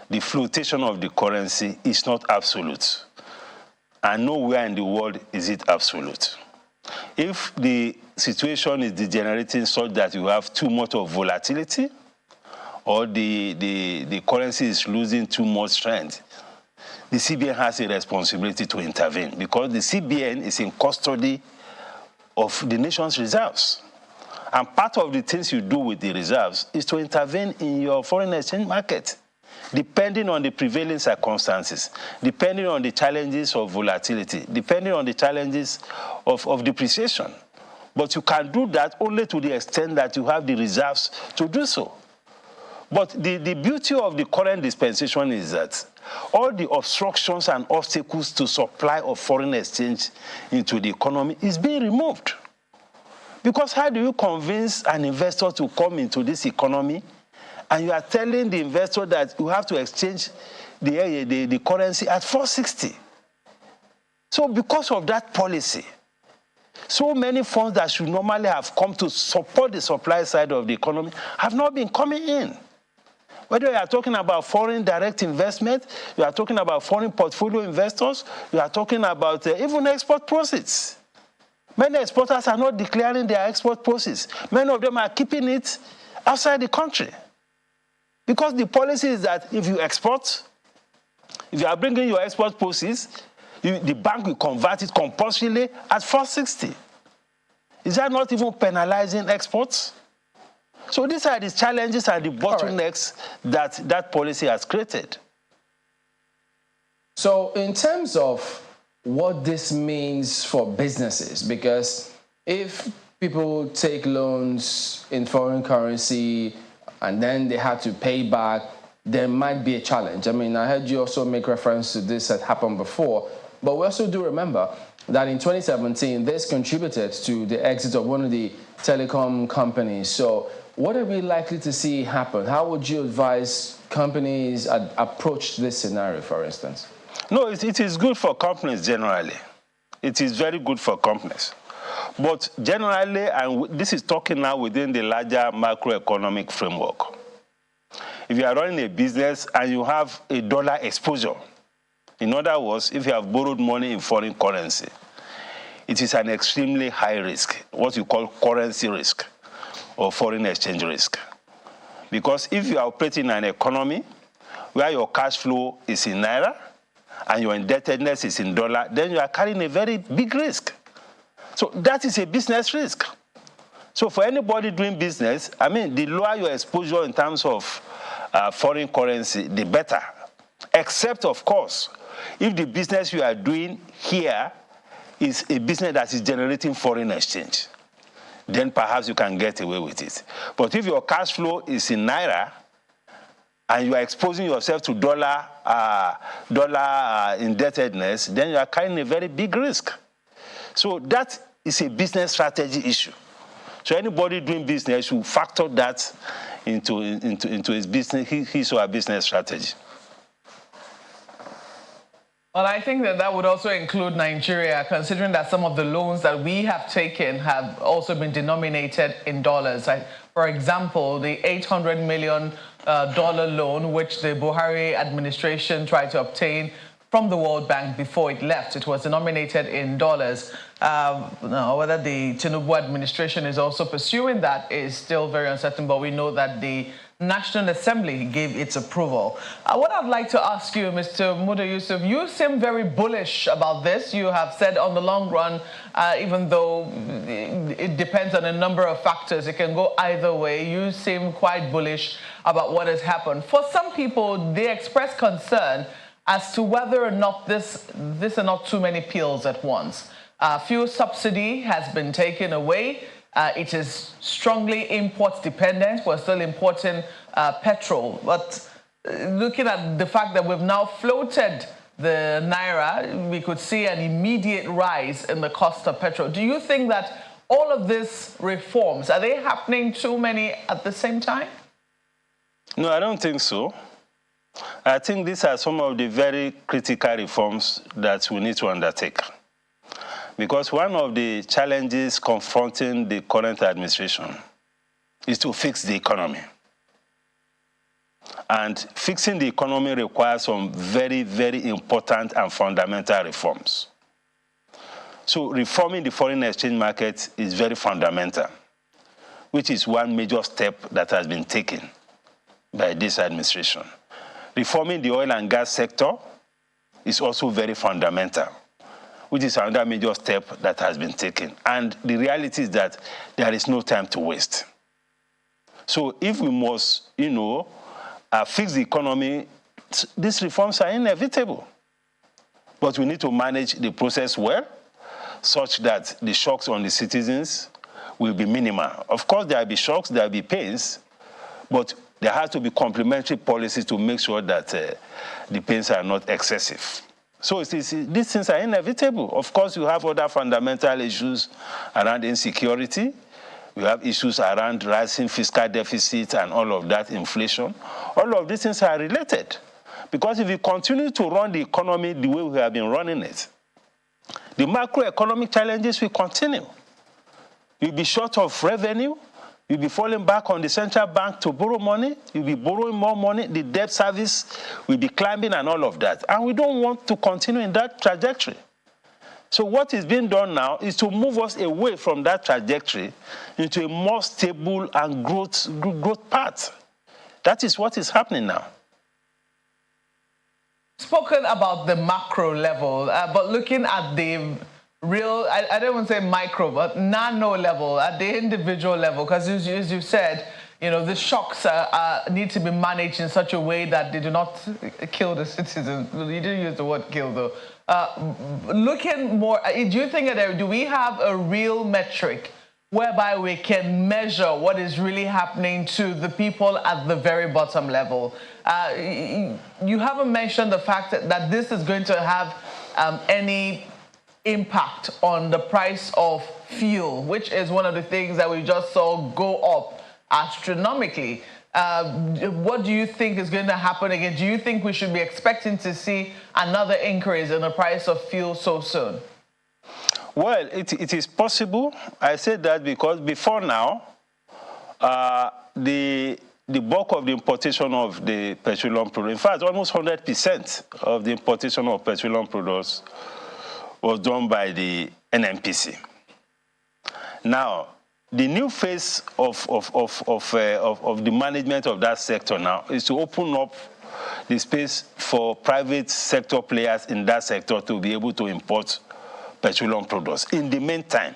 the flotation of the currency is not absolute. And nowhere in the world is it absolute. If the situation is degenerating such that you have too much of volatility, or the currency is losing too much strength, the CBN has a responsibility to intervene because the CBN is in custody of the nation's reserves. And part of the things you do with the reserves is to intervene in your foreign exchange market, depending on the prevailing circumstances, depending on the challenges of volatility, depending on the challenges of depreciation. But you can do that only to the extent that you have the reserves to do so. But the beauty of the current dispensation is that all the obstructions and obstacles to supply of foreign exchange into the economy is being removed. Because how do you convince an investor to come into this economy and you are telling the investor that you have to exchange the currency at 460? So because of that policy, so many funds that should normally have come to support the supply side of the economy have not been coming in. Whether you are talking about foreign direct investment, you are talking about foreign portfolio investors, you are talking about even export proceeds. Many exporters are not declaring their export proceeds. Many of them are keeping it outside the country. Because the policy is that if you export, if you are bringing your export proceeds, the bank will convert it compulsorily at 460. Is that not even penalizing exports? So these are the challenges and the bottlenecks that policy has created. So in terms of what this means for businesses, because if people take loans in foreign currency and then they have to pay back, there might be a challenge. I mean, I heard you also make reference to this that happened before, but we also do remember that in 2017, this contributed to the exit of one of the telecom companies. So what are we likely to see happen? How would you advise companies approach this scenario, for instance? No, it is good for companies generally. It is very good for companies. But generally, and this is talking now within the larger macroeconomic framework. If you are running a business and you have a dollar exposure, in other words, if you have borrowed money in foreign currency, it is an extremely high risk, what you call currency risk or foreign exchange risk. Because if you are operating in an economy where your cash flow is in naira and your indebtedness is in dollar, then you are carrying a very big risk. So that is a business risk. So for anybody doing business, I mean, the lower your exposure in terms of foreign currency, the better. Except, of course, if the business you are doing here is a business that is generating foreign exchange, then perhaps you can get away with it. But if your cash flow is in Naira and you are exposing yourself to dollar indebtedness, then you are carrying a very big risk. So that is a business strategy issue. So anybody doing business should factor that into his business, his or her business strategy. Well, I think that would also include Nigeria, considering that some of the loans that we have taken have also been denominated in dollars. For example, the $800 million loan, which the Buhari administration tried to obtain from the World Bank before it left, it was denominated in dollars. Now, whether the Tinubu administration is also pursuing that is still very uncertain, but we know that the National Assembly gave its approval. What I'd like to ask you, Mr. Muda Yusuf, you seem very bullish about this. You have said on the long run, even though it depends on a number of factors, it can go either way, you seem quite bullish about what has happened. For some people, they express concern as to whether or not this are not too many pills at once. Fuel subsidy has been taken away. It is strongly import dependent. We're still importing petrol. But looking at the fact that we've now floated the Naira, we could see an immediate rise in the cost of petrol. Do you think that all of these reforms, are they happening too many at the same time? No, I don't think so. I think these are some of the very critical reforms that we need to undertake. Because one of the challenges confronting the current administration is to fix the economy. And fixing the economy requires some very, very important and fundamental reforms. So reforming the foreign exchange market is very fundamental, which is one major step that has been taken by this administration. Reforming the oil and gas sector is also very fundamental, which is another major step that has been taken. And the reality is that there is no time to waste. So if we must, fix the economy, these reforms are inevitable. But we need to manage the process well, such that the shocks on the citizens will be minimal. Of course, there will be shocks, there will be pains, but there has to be complementary policies to make sure that the pains are not excessive. So these things are inevitable. Of course, you have other fundamental issues around insecurity. You have issues around rising fiscal deficits and all of that, inflation. All of these things are related. Because if you continue to run the economy the way we have been running it, the macroeconomic challenges will continue. You'll be short of revenue. You'll be falling back on the central bank to borrow money. You'll be borrowing more money. The debt service will be climbing and all of that. And we don't want to continue in that trajectory. So what is being done now is to move us away from that trajectory into a more stable and growth path. That is what is happening now. Spoken about the macro level, but looking at the real, I don't want to say micro, but nano level, at the individual level, because as you said, the shocks need to be managed in such a way that they do not kill the citizens. You didn't use the word kill, though. Looking more, do you think that do we have a real metric whereby we can measure what is really happening to the people at the very bottom level? You haven't mentioned the fact that this is going to have any impact on the price of fuel, which is one of the things that we just saw go up astronomically. What do you think is going to happen again? Do you think we should be expecting to see another increase in the price of fuel so soon? Well, it is possible. I say that because before now, the bulk of the importation of the petroleum products, in fact, almost 100% of the importation of petroleum products was done by the NNPC. Now, the new phase of the management of that sector now is to open up the space for private sector players in that sector to be able to import petroleum products. In the meantime,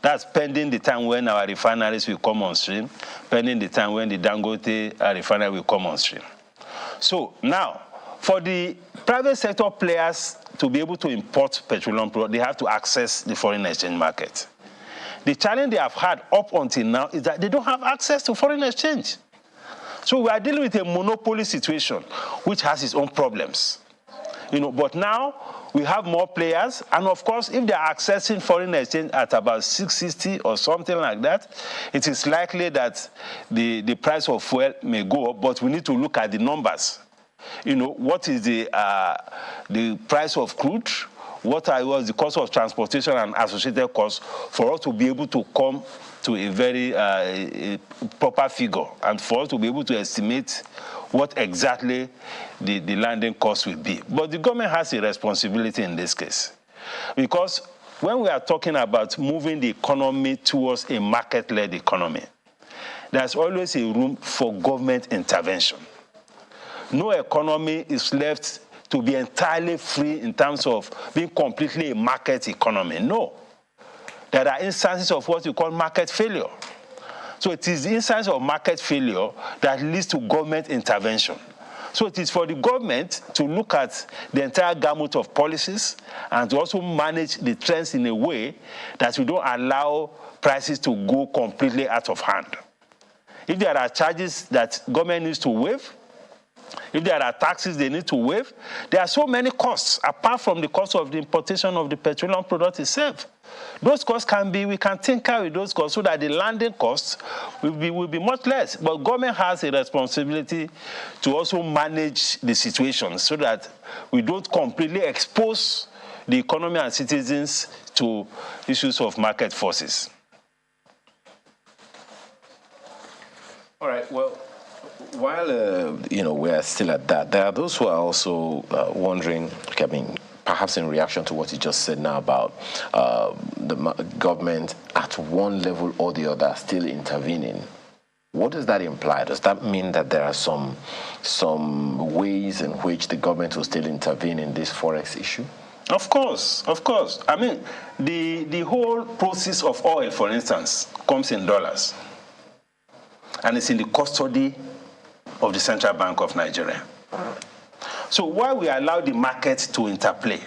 That's pending the time when our refineries will come on stream, pending the time when the Dangote refinery will come on stream. So now, for the private sector players to be able to import petroleum products, they have to access the foreign exchange market. The challenge they have had up until now is that they don't have access to foreign exchange. So we are dealing with a monopoly situation, which has its own problems. But now we have more players, and of course, if they are accessing foreign exchange at about 660 or something like that, it is likely that the price of fuel may go up, but we need to look at the numbers. What is the price of crude? What was the cost of transportation and associated costs for us to be able to come to a very a proper figure, and for us to be able to estimate what exactly the landing cost will be. But the government has a responsibility in this case, because when we are talking about moving the economy towards a market-led economy, there's always a room for government intervention. No economy is left to be entirely free in terms of being completely a market economy. No. There are instances of what you call market failure. So it is the instance of market failure that leads to government intervention. So it is for the government to look at the entire gamut of policies and to also manage the trends in a way that we don't allow prices to go completely out of hand. If there are charges that government needs to waive, if there are taxes they need to waive, there are so many costs apart from the cost of the importation of the petroleum product itself. Those costs we can tinker with those costs so that the landing costs will be much less. But government has a responsibility to also manage the situation so that we don't completely expose the economy and citizens to issues of market forces. All right, well, while, we are still at that, there are those who are also wondering, perhaps in reaction to what you just said now about the government at one level or the other still intervening. What does that imply? Does that mean that there are some ways in which the government will still intervene in this Forex issue? Of course, of course. I mean, the whole process of oil, for instance, comes in dollars. And it's in the custody of the Central Bank of Nigeria. So while we allow the market to interplay,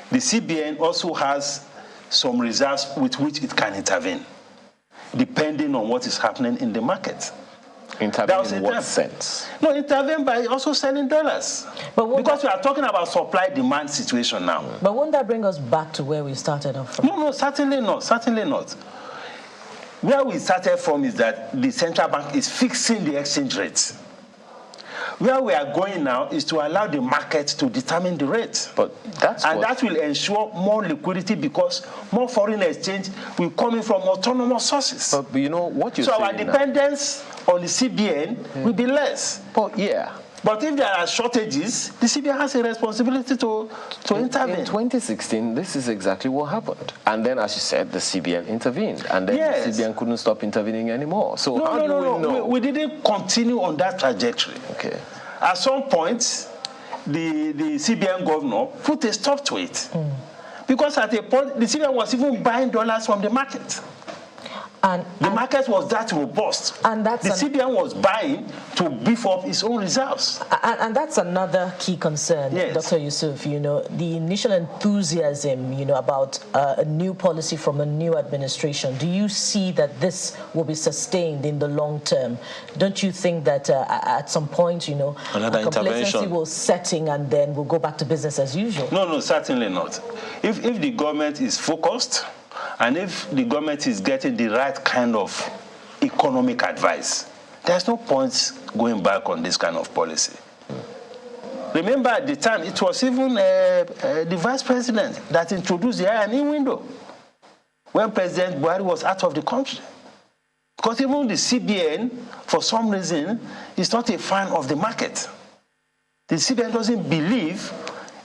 the CBN also has some reserves with which it can intervene, depending on what is happening in the market. Intervene in what sense? No, intervene by also selling dollars. Because we are talking about supply-demand situation now. But won't that bring us back to where we started off from? No, certainly not. Certainly not. Where we started from is that the central bank is fixing the exchange rates. Where we are going now is to allow the market to determine the rate. But that will ensure more liquidity because more foreign exchange will come in from autonomous sources. But what you so our dependence on the CBN will be less. But yeah. But if there are shortages, the CBN has a responsibility to intervene. In 2016, this is exactly what happened. And then, as you said, the CBN intervened. And then the CBN couldn't stop intervening anymore. So how do we know? We didn't continue on that trajectory. Okay. At some point, the CBN governor put a stop to it. Because at a point, the CBN was even buying dollars from the market. And the market was that robust. And the CBN was buying to beef up its own reserves. And that's another key concern, Dr. Yusuf. The initial enthusiasm, about a new policy from a new administration. Do you see that this will be sustained in the long term? Don't you think that at some point, another complacency will set in and then we'll go back to business as usual? No, certainly not. If the government is focused, and if the government is getting the right kind of economic advice, there's no point going back on this kind of policy. Remember at the time, it was even the vice president that introduced the I&E window when President Buhari was out of the country. Because even the CBN, for some reason, is not a fan of the market. The CBN doesn't believe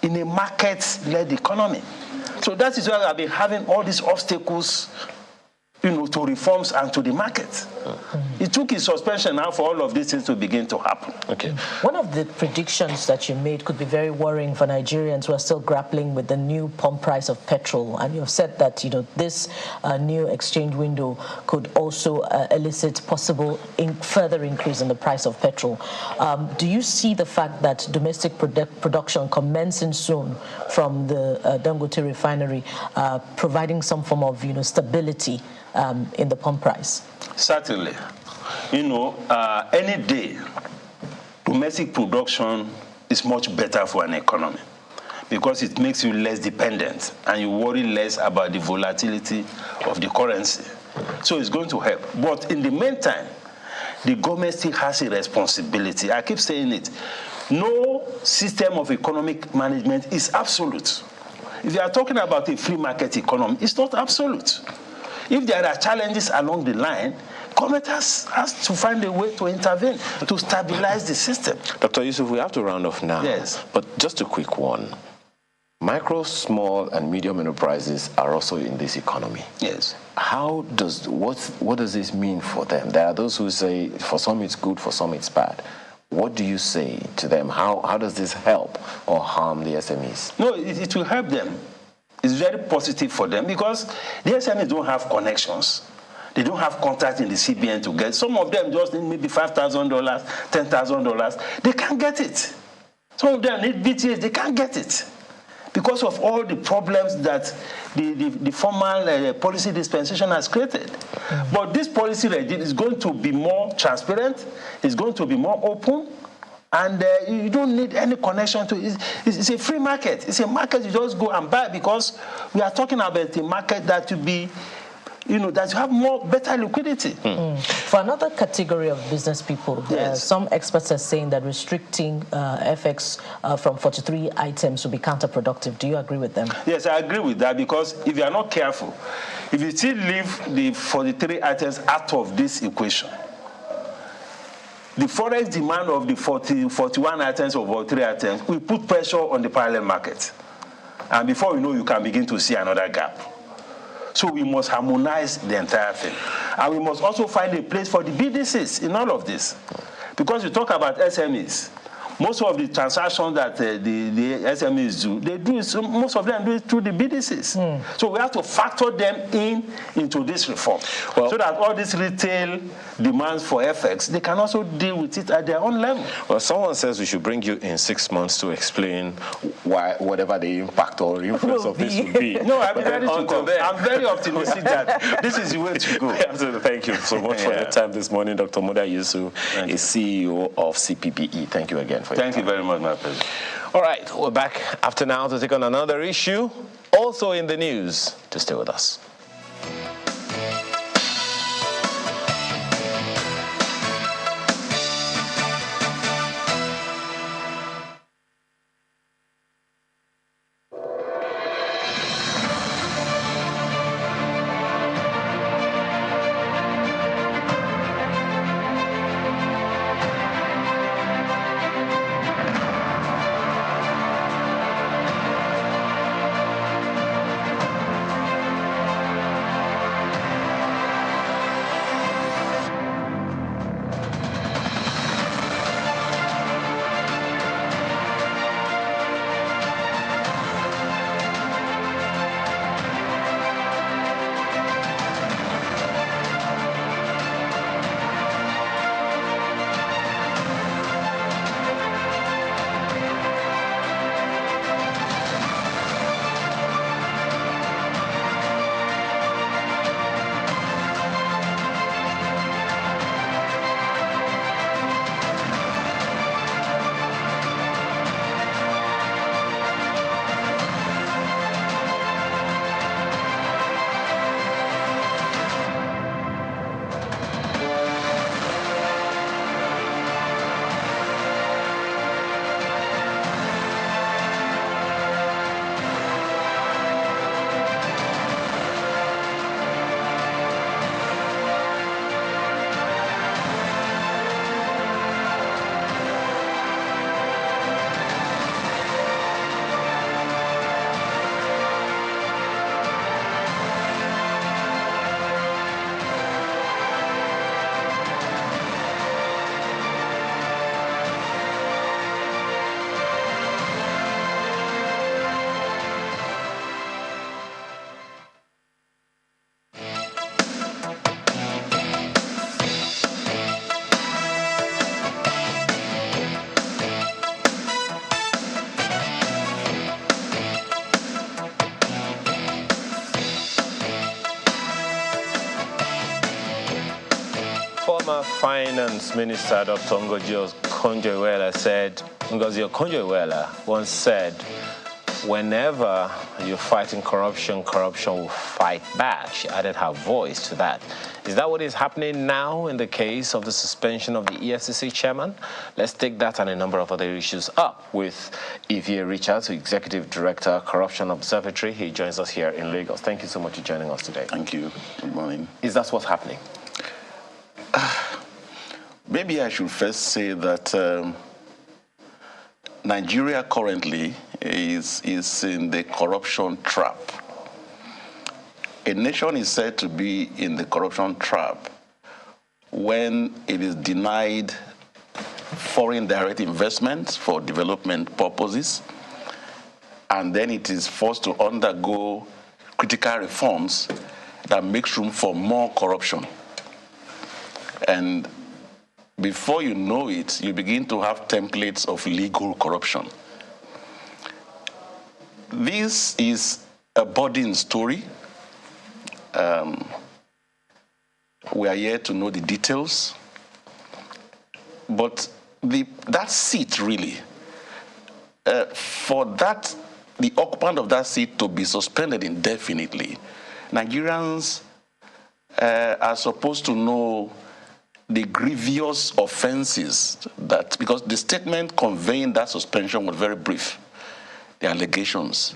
in a market-led economy. So that is why we have been having all these obstacles, to reforms and to the market. It took his suspension now for all of these things to begin to happen. Okay. One of the predictions that you made could be very worrying for Nigerians who are still grappling with the new pump price of petrol. And you've said that, this new exchange window could also elicit possible further increase in the price of petrol. Do you see the fact that domestic production commencing soon from the Dangote refinery providing some form of stability in the pump price? Certainly. Any day, domestic production is much better for an economy because it makes you less dependent and you worry less about the volatility of the currency. So it's going to help. But in the meantime, the government still has a responsibility. I keep saying it. No system of economic management is absolute. If you are talking about a free market economy, it's not absolute. If there are challenges along the line, government has to find a way to intervene to stabilize the system. Dr. Yusuf, we have to round off now. Yes. But just a quick one. Micro, small, and medium enterprises are also in this economy. Yes. What does this mean for them? There are those who say for some it's good, for some it's bad. What do you say to them? How does this help or harm the SMEs? No, it will help them. It's very positive for them because the SMEs don't have connections. They don't have contact in the CBN to get. Some of them just need maybe $5,000, $10,000. They can't get it. Some of them need BTS. They can't get it because of all the problems that the formal policy dispensation has created. Mm-hmm. But this policy regime is going to be more transparent. It's going to be more open. And you don't need any connection to it. It's a free market. It's a market you just go and buy because we are talking about a market that will be, that you have better liquidity. For another category of business people, yes. Some experts are saying that restricting FX from 43 items will be counterproductive. Do you agree with them? Yes, I agree with that because if you are not careful, if you still leave the 43 items out of this equation, the Forex demand of the 41 items or 43 items will put pressure on the parallel market. And before you know, you can begin to see another gap. So we must harmonize the entire thing. And we must also find a place for the BDCs in all of this. Because you talk about SMEs. Most of the transactions that the SMEs do, most of them do it through the BDCs. So we have to factor them into this reform so that all these retail demands for FX, they can also deal with it at their own level. Well, someone says we should bring you in 6 months to explain why whatever the impact or influence of this will be. No, I'm very optimistic that this is the way to go. Absolutely. Thank you so much for your time this morning. Dr. Muda Yusuf is CEO of CPPE. Thank you again for your time. Thank you very much, my pleasure. All right, we're back after now to take on another issue, also in the news. To stay with us. Finance Minister Dr. Ngozi Okonjo-Iweala once said, whenever you're fighting corruption, corruption will fight back. She added her voice to that. Is that what is happening now in the case of the suspension of the EFCC chairman? Let's take that and a number of other issues up with Evie Richards, Executive Director, Corruption Observatory. He joins us here in Lagos. Thank you so much for joining us today. Thank you. Good morning. Is that what's happening? Maybe I should first say that Nigeria currently is in the corruption trap. A nation is said to be in the corruption trap when it is denied foreign direct investment for development purposes, and then it is forced to undergo critical reforms that makes room for more corruption. And before you know it, you begin to have templates of legal corruption. This is a burden story. We are yet to know the details. But that seat really, for the occupant of that seat to be suspended indefinitely, Nigerians are supposed to know the grievous offenses that, because the statement conveying that suspension was very brief, the allegations,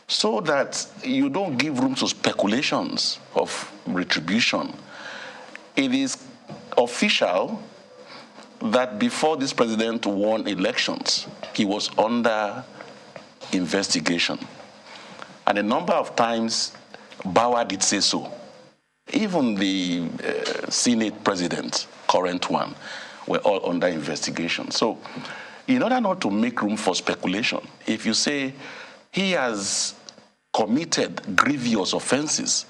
so that you don't give room to speculations of retribution. It is official that before this president won elections, he was under investigation. And a number of times, Bauer did say so. Even the Senate president, current one, were all under investigation. So in order not to make room for speculation, if you say he has committed grievous offenses,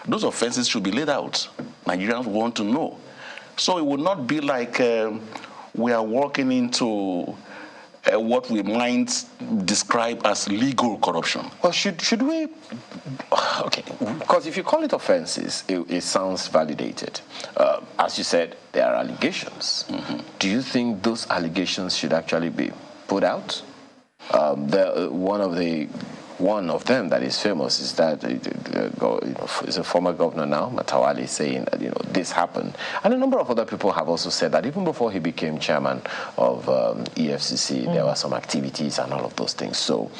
those offenses should be laid out. Nigerians want to know. So it would not be like we are walking into what we might describe as legal corruption. Well, should we? Okay, because if you call it offenses, it sounds validated. As you said, there are allegations. Mm-hmm. Do you think those allegations should actually be put out? One of them that is famous is that is a former governor now, Matawali, saying that this happened, and a number of other people have also said that even before he became chairman of EFCC, there were some activities and all of those things. So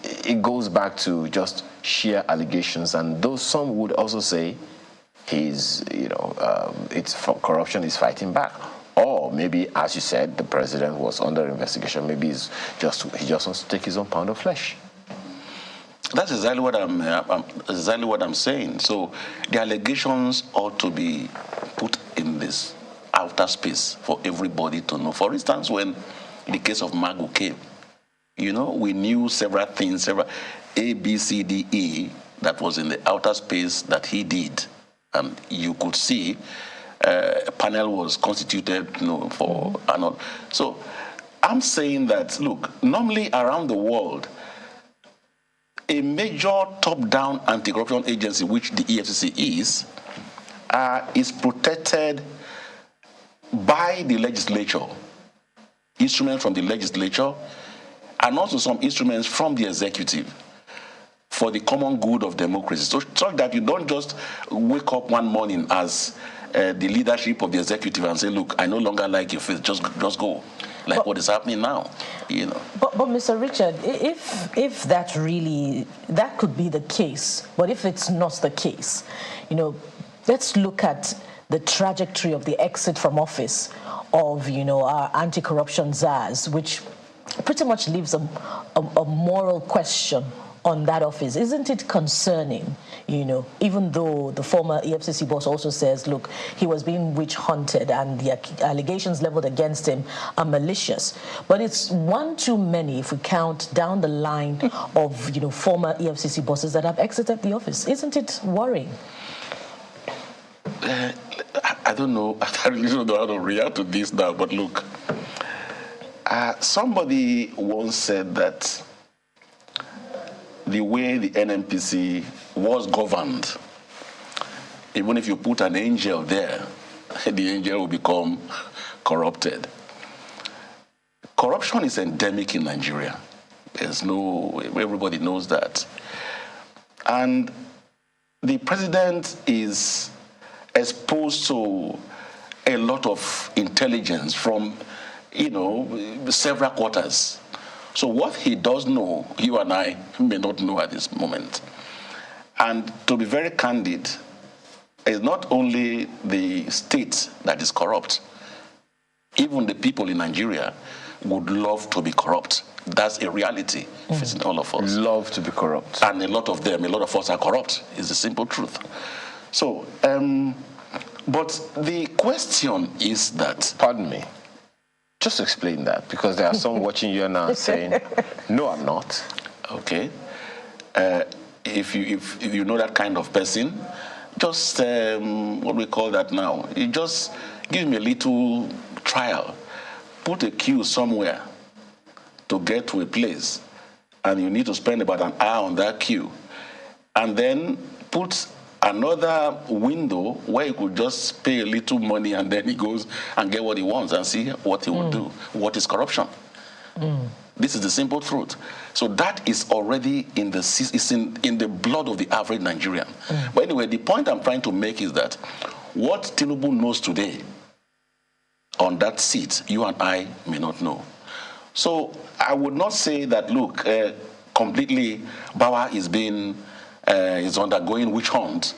it goes back to just sheer allegations, and those some would also say he's it's from corruption is fighting back. Or maybe, as you said, the president was under investigation. Maybe he just wants to take his own pound of flesh. That's exactly what I'm saying. So the allegations ought to be put in this outer space for everybody to know. For instance, when the case of Magu came, we knew several things, several A, B, C, D, E, that was in the outer space that he did, and you could see a panel was constituted, for another. So I'm saying that, look, normally around the world, a major top-down anti-corruption agency, which the EFCC is protected by the legislature, instruments from the legislature, and also some instruments from the executive for the common good of democracy. So that you don't just wake up one morning as the leadership of the executive and say, look, I no longer like your face, just go. Like what is happening now, But Mr. Richard, if that could be the case, but if it's not the case, let's look at the trajectory of the exit from office of, our anti-corruption czars, which pretty much leaves a moral question on that office. Isn't it concerning, even though the former EFCC boss also says, look, he was being witch hunted and the allegations leveled against him are malicious. But it's one too many if we count down the line of, former EFCC bosses that have exited the office. Isn't it worrying? I don't know. I really don't know how to react to this now, but look, somebody once said that the way the NNPC was governed, even if you put an angel there, the angel will become corrupted. Corruption is endemic in Nigeria. Everybody knows that. And the president is exposed to a lot of intelligence from, several quarters. So what he does know, you and I may not know at this moment. And to be very candid, it's not only the state that is corrupt. Even the people in Nigeria would love to be corrupt. That's a reality facing all of us. Love to be corrupt. And a lot of us are corrupt, is the simple truth. So, but the question is that... Pardon me. Just explain that, because there are some watching you now saying, no, I'm not. Okay. If you know that kind of person, just, what we call that now, you just give me a little trial. Put a queue somewhere to get to a place, and you need to spend about an hour on that queue. And then put another window where he could just pay a little money, and then he goes and get what he wants and see what he will do. What is corruption? This is the simple truth. So that is already in the blood of the average Nigerian. But anyway, the point I'm trying to make is that what Tinubu knows today on that seat, you and I may not know. So I would not say that, look, completely Bawa is undergoing witch hunt.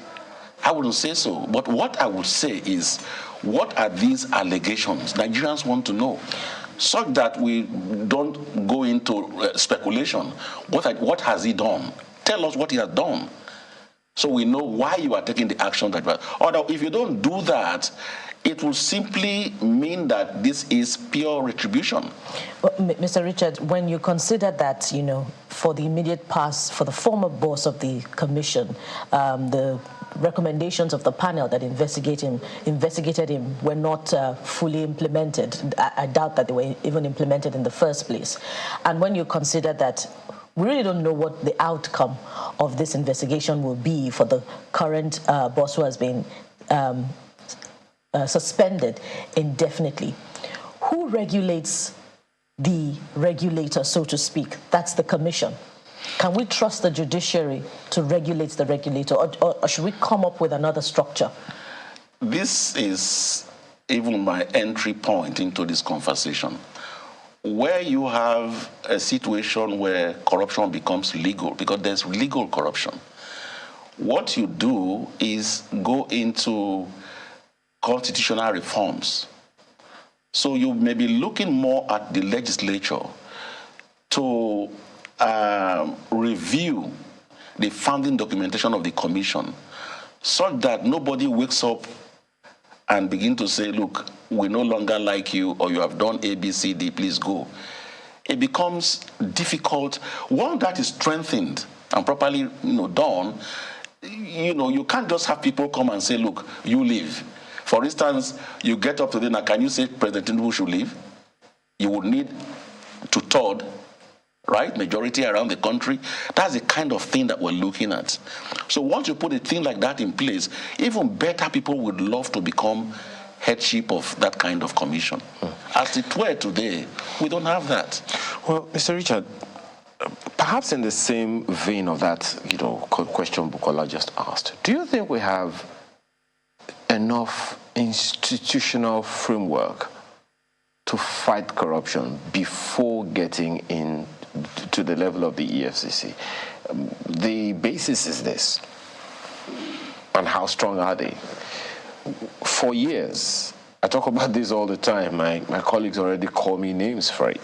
I wouldn't say so. But what I would say is, what are these allegations? Nigerians want to know, such that we don't go into speculation. What has he done? Tell us what he has done, so we know why you are taking the action that you are. Or if you don't do that, it will simply mean that this is pure retribution. Well, Mr. Richard, when you consider that, for the immediate past, for the former boss of the commission, the recommendations of the panel that investigated him were not fully implemented. I doubt that they were even implemented in the first place. And when you consider that we really don't know what the outcome of this investigation will be for the current boss who has been suspended indefinitely. Who regulates the regulator, so to speak? That's the commission. Can we trust the judiciary to regulate the regulator, or should we come up with another structure? This is even my entry point into this conversation. Where you have a situation where corruption becomes legal, because there's legal corruption, what you do is go into constitutional reforms. So you may be looking more at the legislature to review the founding documentation of the commission, such that nobody wakes up and begin to say, look, we no longer like you, or you have done A, B, C, D, please go. It becomes difficult. One that is strengthened and properly done, you can't just have people come and say, look, you leave. For instance, you get up today, now can you say President Tinubu should leave? You would need two-thirds, right, majority around the country. That's the kind of thing that we're looking at. So once you put a thing like that in place, even better people would love to become headship of that kind of commission. As it were today, we don't have that. Well, Mr. Richard, perhaps in the same vein of that, question Bukola just asked, do you think we have enough institutional framework to fight corruption before getting in to the level of the EFCC? The basis is this, and how strong are they? For years, I talk about this all the time, my colleagues already call me names for it.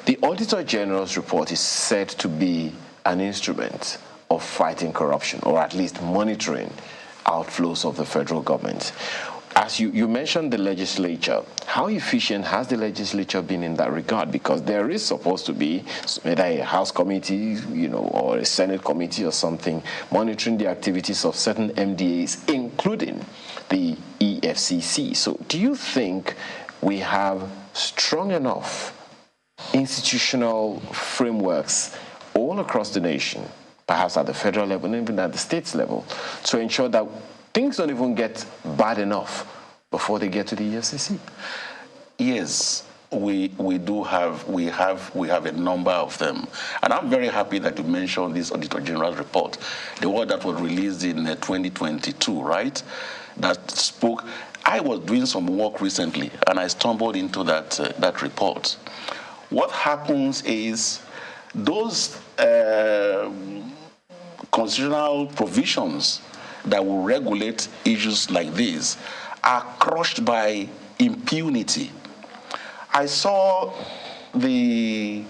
The Auditor General's report is said to be an instrument of fighting corruption, or at least monitoring outflows of the federal government. As you mentioned the legislature, how efficient has the legislature been in that regard? Because there is supposed to be either a House committee, or a Senate committee or something, monitoring the activities of certain MDAs, including the EFCC. So do you think we have strong enough institutional frameworks all across the nation, perhaps at the federal level and even at the states level, to ensure that things don't even get bad enough before they get to the EFCC? Yes, we have a number of them, and I'm very happy that you mentioned this Auditor General's report, the one that was released in 2022, right? That spoke. I was doing some work recently, and I stumbled into that report. What happens is those constitutional provisions that will regulate issues like this are crushed by impunity. I saw the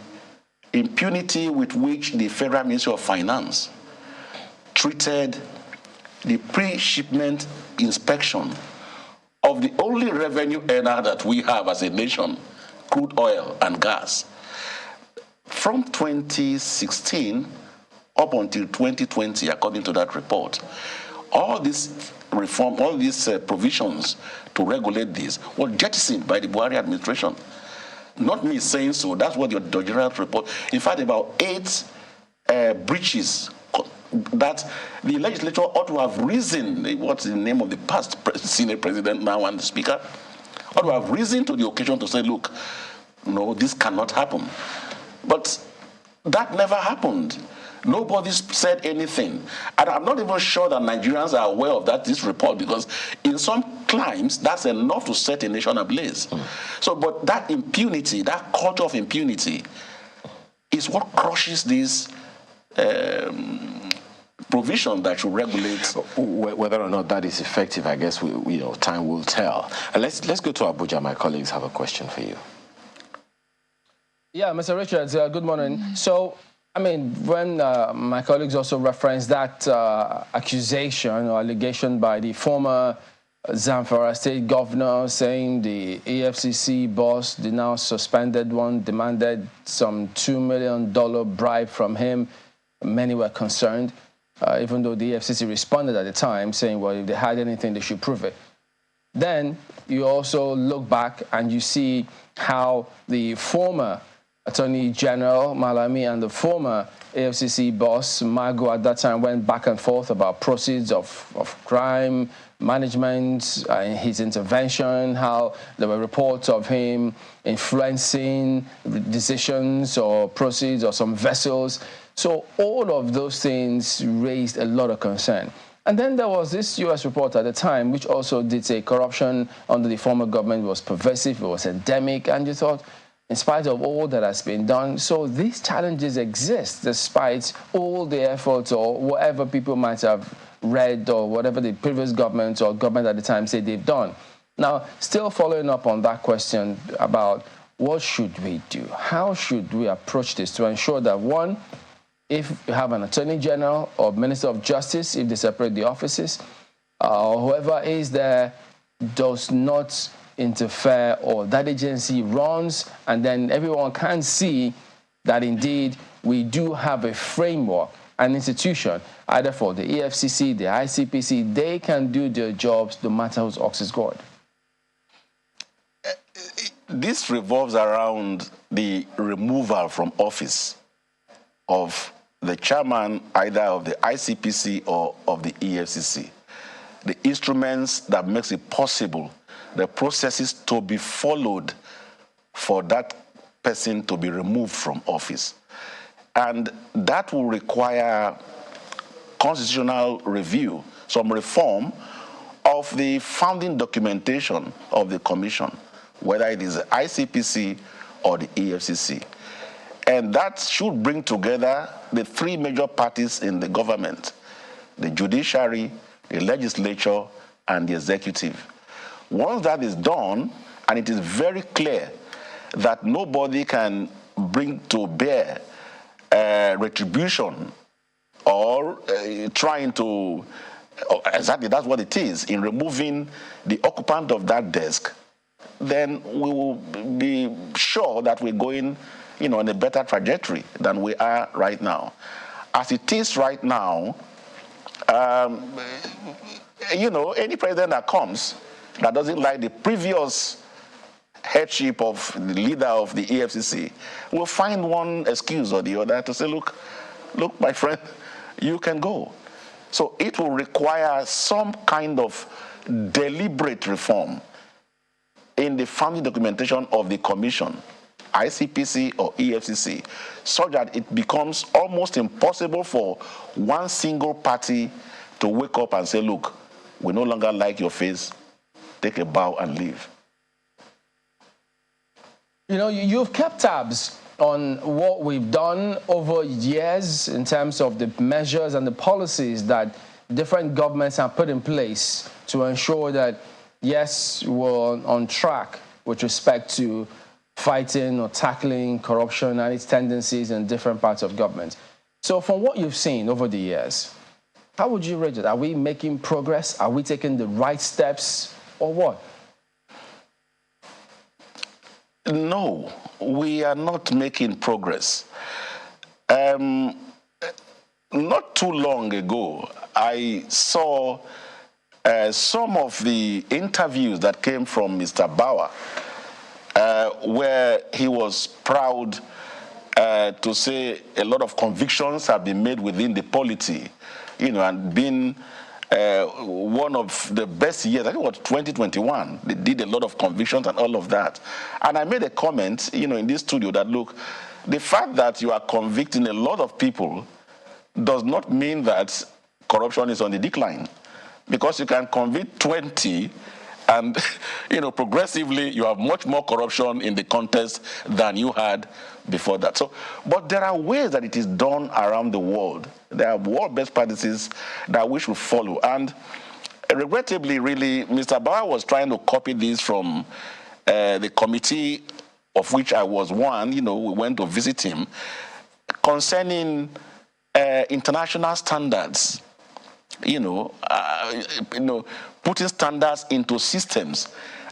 impunity with which the Federal Ministry of Finance treated the pre-shipment inspection of the only revenue earner that we have as a nation, crude oil and gas. From 2016 up until 2020, according to that report, all this reform, all these provisions to regulate this were jettisoned by the Buhari administration. Not me saying so, that's what the General report. In fact, about 8 breaches that the legislature ought to have risen, what's the name of the past Senate president now and the speaker, ought to have risen to the occasion to say, look, no, this cannot happen. But that never happened. Nobody said anything. And I'm not even sure that Nigerians are aware of this report, because in some climes, that's enough to set a nation ablaze. So, but that impunity, that culture of impunity, is what crushes this provision that should regulate. Whether or not that is effective, I guess time will tell. Let's go to Abuja. My colleagues have a question for you. Yeah, Mr. Richards, good morning. So, I mean, when my colleagues also referenced that accusation or allegation by the former Zamfara state governor saying the EFCC boss, the now suspended one, demanded some $2 million bribe from him, many were concerned, even though the EFCC responded at the time saying, well, if they had anything, they should prove it. Then you also look back and you see how the former Attorney General Malami and the former EFCC boss Mago at that time went back and forth about proceeds of crime management and his intervention, how there were reports of him influencing decisions or proceeds or some vessels. So all of those things raised a lot of concern. And then there was this U.S. report at the time which also did say corruption under the former government was pervasive, it was endemic, and you thought, in spite of all that has been done, so these challenges exist despite all the efforts or whatever people might have read or whatever the previous government or government at the time said they've done. Now, still following up on that question about what should we do? How should we approach this to ensure that, one, if you have an Attorney General or Minister of Justice, if they separate the offices, or whoever is there does not interfere, or that agency runs and then everyone can see that indeed we do have a framework, an institution, either for the EFCC, the ICPC, they can do their jobs no matter whose ox is God. This revolves around the removal from office of the chairman either of the ICPC or of the EFCC. The instruments that makes it possible, the processes to be followed for that person to be removed from office. And that will require constitutional review, some reform of the founding documentation of the commission, whether it is the ICPC or the EFCC. And that should bring together the 3 major parties in the government, the judiciary, the legislature, and the executive. Once that is done, and it is very clear that nobody can bring to bear retribution or trying to, exactly that's what it is, in removing the occupant of that desk, then we will be sure that we're going in a better trajectory than we are right now. As it is right now, any president that comes that doesn't like the previous headship of the leader of the EFCC will find one excuse or the other to say, look, my friend, you can go. So it will require some kind of deliberate reform in the founding documentation of the Commission, ICPC or EFCC, so that it becomes almost impossible for one single party to wake up and say, look, we no longer like your face, take a bow and leave. You know, you've kept tabs on what we've done over years in terms of the measures and the policies that different governments have put in place to ensure that, yes, we're on track with respect to fighting or tackling corruption and its tendencies in different parts of government. So from what you've seen over the years, how would you rate it? Are we making progress? Are we taking the right steps or what? No, we are not making progress. Not too long ago, I saw some of the interviews that came from Mr. Bauer, where he was proud to say a lot of convictions have been made within the polity, you know, and been one of the best years. I think it was 2021. They did a lot of convictions and all of that. And I made a comment, you know, in this studio that, look, the fact that you are convicting a lot of people does not mean that corruption is on the decline. Because you can convict 20 and, you know, progressively you have much more corruption in the contest than you had before that. So, but there are ways that it is done around the world. There are world best practices that we should follow. And regrettably, really, Mr. Bauer was trying to copy this from the committee of which I was one. You know, we went to visit him concerning international standards. You know, putting standards into systems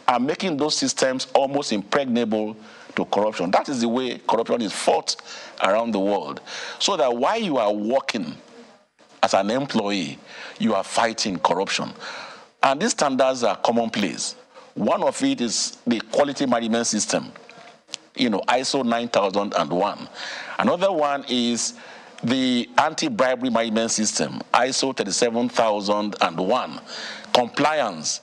and making those systems almost impregnable to corruption. That is the way corruption is fought around the world. So that while you are working as an employee, you are fighting corruption. And these standards are commonplace. One of it is the quality management system, you know, ISO 9001. Another one is the anti-bribery management system, ISO 37001. Compliance,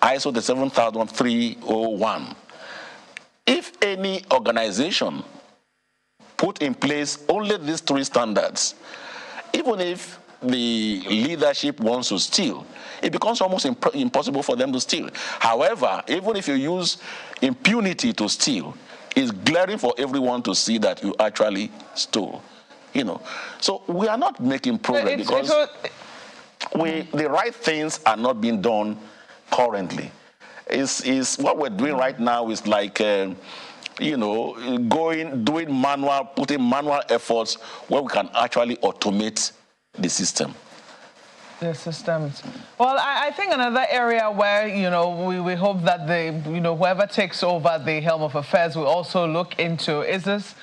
ISO 37301. If any organization put in place only these three standards, even if the leadership wants to steal, it becomes almost impossible for them to steal. However, even if you use impunity to steal, it's glaring for everyone to see that you actually stole. You know, so we are not making progress because the right things are not being done currently. Is what we're doing right now is like, you know, putting manual efforts where we can actually automate the system. The systems. Well, I think another area where, you know, we hope that whoever takes over the helm of affairs will also look into is this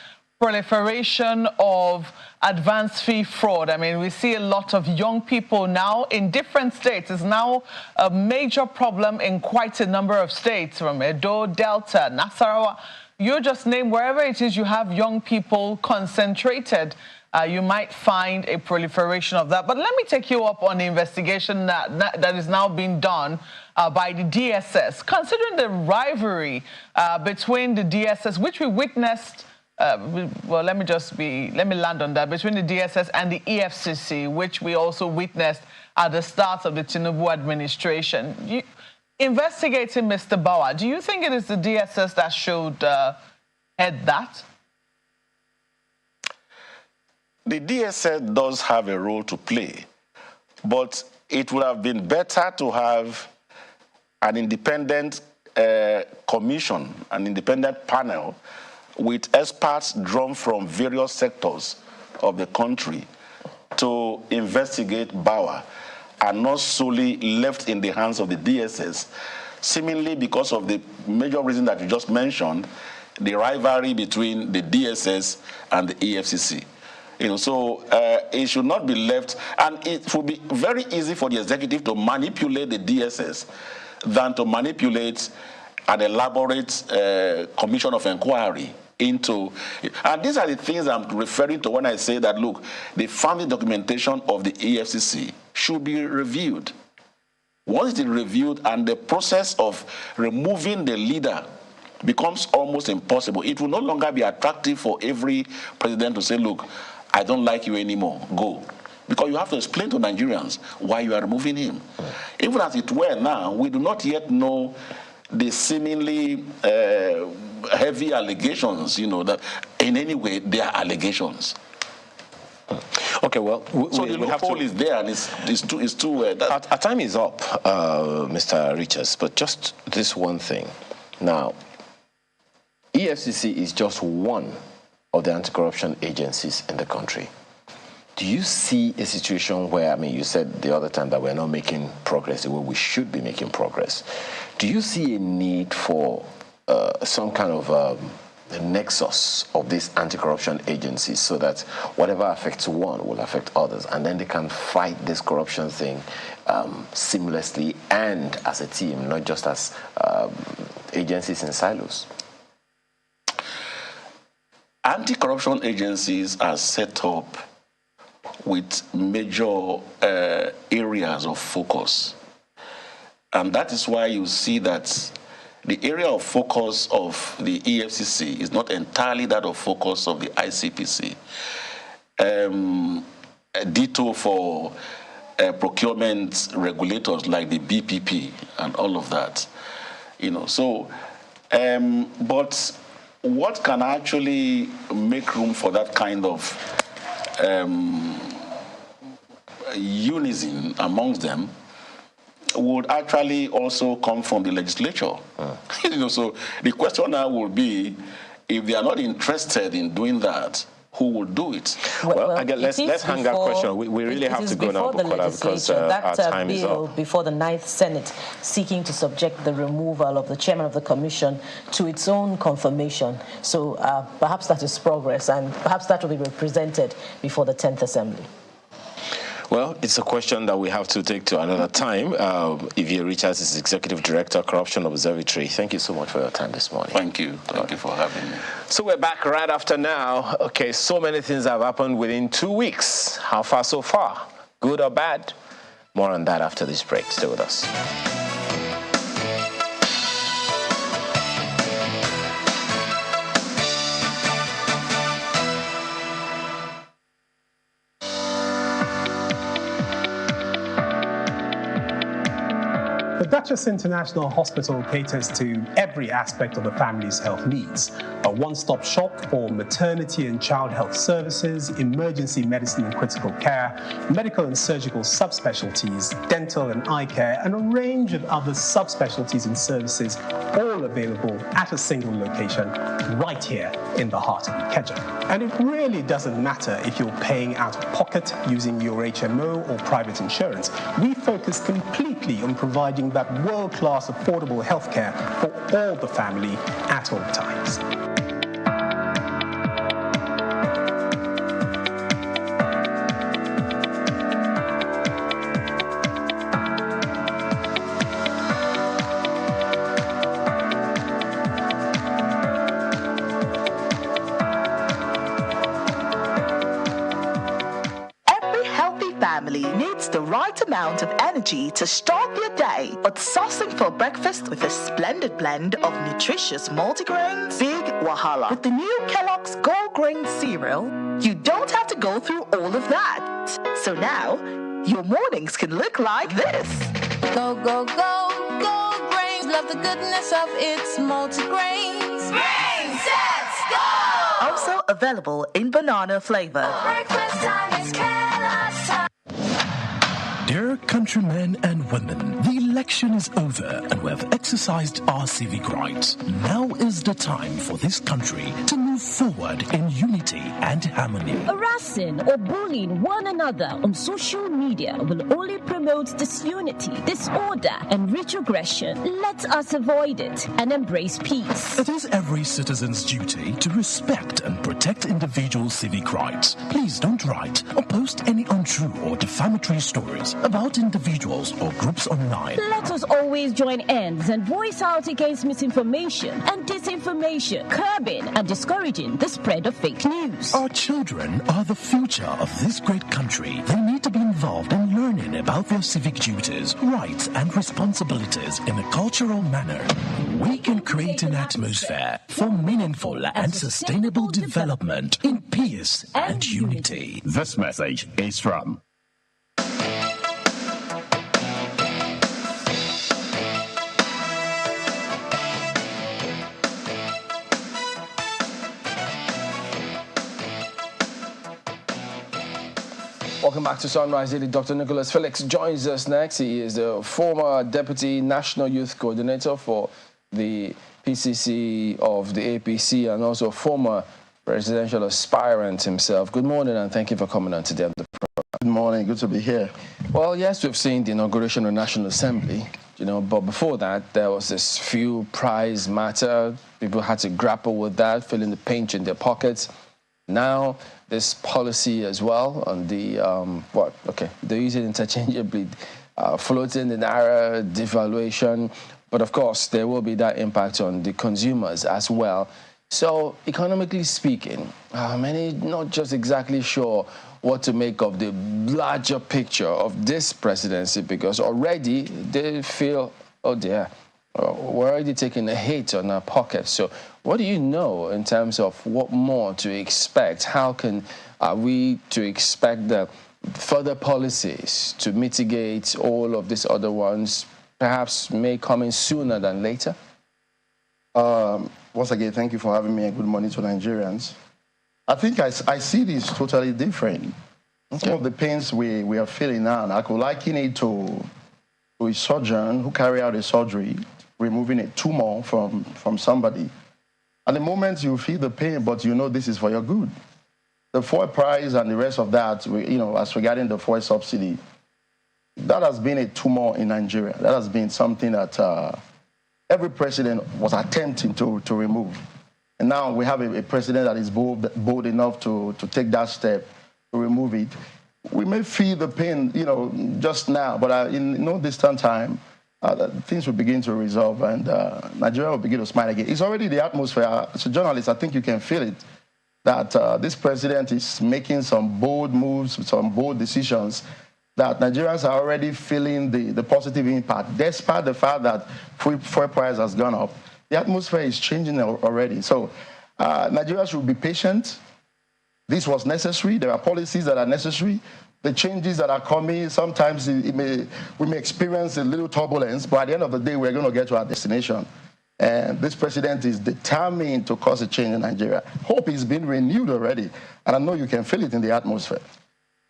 proliferation of advance fee fraud. I mean, we see a lot of young people now in different states. It's now a major problem in quite a number of states, from Edo, Delta, Nasarawa. You just name wherever it is you have young people concentrated, you might find a proliferation of that. But let me take you up on the investigation that is now being done by the DSS. Considering the rivalry between the DSS, which we witnessed, well, let me land on that, between the DSS and the EFCC, which we also witnessed at the start of the Tinubu administration. Investigating Mr. Bauer, do you think it is the DSS that should head that? The DSS does have a role to play, but it would have been better to have an independent commission, an independent panel with experts drawn from various sectors of the country to investigate Bauer and not solely left in the hands of the DSS, seemingly because of the major reason that you just mentioned, the rivalry between the DSS and the EFCC. You know, so it should not be left, and it would be very easy for the executive to manipulate the DSS than to manipulate an elaborate commission of inquiry into, and these are the things I'm referring to when I say that, look, the founding documentation of the EFCC should be reviewed. Once it is reviewed and the process of removing the leader becomes almost impossible, it will no longer be attractive for every president to say, look, I don't like you anymore, go. Because you have to explain to Nigerians why you are removing him. Even as it were now, we do not yet know the seemingly heavy allegations, that in any way they are allegations. Okay, well, so the loophole is there, and it's too. Our time is up, Mr. Richards, but just this one thing. Now, EFCC is just one of the anti-corruption agencies in the country. Do you see a situation where, you said the other time that we're not making progress the way we should be making progress. Do you see a need for some kind of a nexus of these anti-corruption agencies so that whatever affects one will affect others, and then they can fight this corruption thing seamlessly and as a team, not just as agencies in silos? Anti-corruption agencies are set up with major areas of focus. And that is why you see that the area of focus of the EFCC is not entirely that of focus of the ICPC. Ditto for procurement regulators like the BPP and all of that. But what can actually make room for that kind of unison amongst them would actually also come from the legislature. So the question now will be, if they are not interested in doing that, who will do it? Well again, let's hang that question. We really have to go now, Bukola, because our time is up. Before the 9th Senate, seeking to subject the removal of the chairman of the commission to its own confirmation. So perhaps that is progress, and perhaps that will be represented before the 10th Assembly. Well, it's a question that we have to take to another time. Evie Richards is Executive Director, Corruption Observatory. Thank you so much for your time this morning. Thank you. Thank you for having me. So we're back right after now. Okay, so many things have happened within 2 weeks. How far so far? Good or bad? More on that after this break. Stay with us. The Duchess International Hospital caters to every aspect of the family's health needs. A one-stop shop for maternity and child health services, emergency medicine and critical care, medical and surgical subspecialties, dental and eye care, and a range of other subspecialties and services, all available at a single location right here in the heart of Ikeja. And it really doesn't matter if you're paying out of pocket using your HMO or private insurance. We focus completely on providing that world-class affordable healthcare for all the family at all times. Needs the right amount of energy to start their day, but sourcing for breakfast with a splendid blend of nutritious multigrains? Big wahala. With the new Kellogg's Gold Grain cereal, you don't have to go through all of that. So now, your mornings can look like this. Go, go, go, Gold Grains. Love the goodness of its multigrains. Grain Sets Go! Also available in banana flavor. Breakfast time is Kellogg's time. Dear countrymen and women, the election is over and we have exercised our civic rights. Now is the time for this country to move forward in unity and harmony. Harassing or bullying one another on social media will only promote disunity, disorder, and retrogression. Let us avoid it and embrace peace. It is every citizen's duty to respect and protect individual civic rights. Please don't write or post any untrue or defamatory stories about individuals or groups online. Let us always join hands and voice out against misinformation and disinformation, curbing and discouraging discouraging the spread of fake news. Our children are the future of this great country. They need to be involved in learning about their civic duties, rights, and responsibilities in a cultural manner. We can create an atmosphere for meaningful and sustainable development in peace and unity. This message is from Welcome back to Sunrise Daily. Dr. Nicholas Felix joins us next. He is the former Deputy National Youth Coordinator for the PCC of the APC and also former presidential aspirant himself. Good morning and thank you for coming on today on the program. Good morning. Good to be here. Well, yes, we've seen the inauguration of the National Assembly, but before that, there was this fuel price matter. People had to grapple with that, feeling the pinch in their pockets. Now, this policy as well on the, they use it interchangeably, floating the naira, devaluation, but of course, there will be that impact on the consumers as well. So, economically speaking, many not just exactly sure what to make of the larger picture of this presidency because already they feel, oh dear, we're already taking a hit on our pockets. So what do you know in terms of what more to expect? How are we to expect the further policies to mitigate all of these other ones perhaps may come in sooner than later? Once again, thank you for having me and good morning to Nigerians. I think I see this totally different. Okay. Some of the pains we are feeling now, I could liken it to a surgeon who carried out a surgery, removing a tumor from somebody. At the moment, you feel the pain, but you know this is for your good. The fuel price and the rest of that, as regarding the fuel subsidy, that has been a tumor in Nigeria. That has been something that every president was attempting to remove. And now we have a president that is bold enough to take that step to remove it. We may feel the pain, just now, but in no distant time, things will begin to resolve and Nigeria will begin to smile again. It's already the atmosphere. As a journalist, I think you can feel it, that this president is making some bold moves, some bold decisions, that Nigerians are already feeling the positive impact, despite the fact that fuel price has gone up. The atmosphere is changing already. So Nigeria should be patient. This was necessary. There are policies that are necessary. The changes that are coming, sometimes we may experience a little turbulence, but at the end of the day, we're going to get to our destination. And this president is determined to cause a change in Nigeria. Hope is being renewed already, and I know you can feel it in the atmosphere.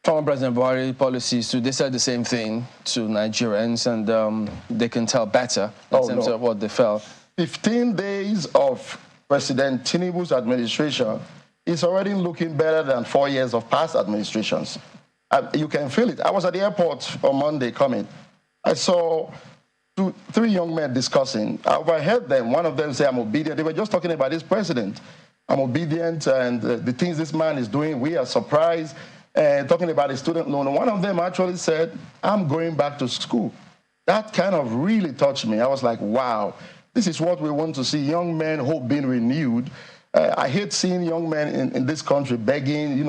Former President Buhari policies, they said the same thing to Nigerians, and they can tell better in terms of what they felt. 15 days of President Tinubu's administration is already looking better than 4 years of past administrations. You can feel it. I was at the airport on Monday coming. I saw three young men discussing. I overheard them. One of them say, I'm obedient. They were just talking about this president. I'm obedient and the things this man is doing, we are surprised. And talking about a student loan. And one of them actually said, I'm going back to school. That kind of really touched me. I was like, wow, this is what we want to see. Young men, hope being renewed. I hate seeing young men in this country begging,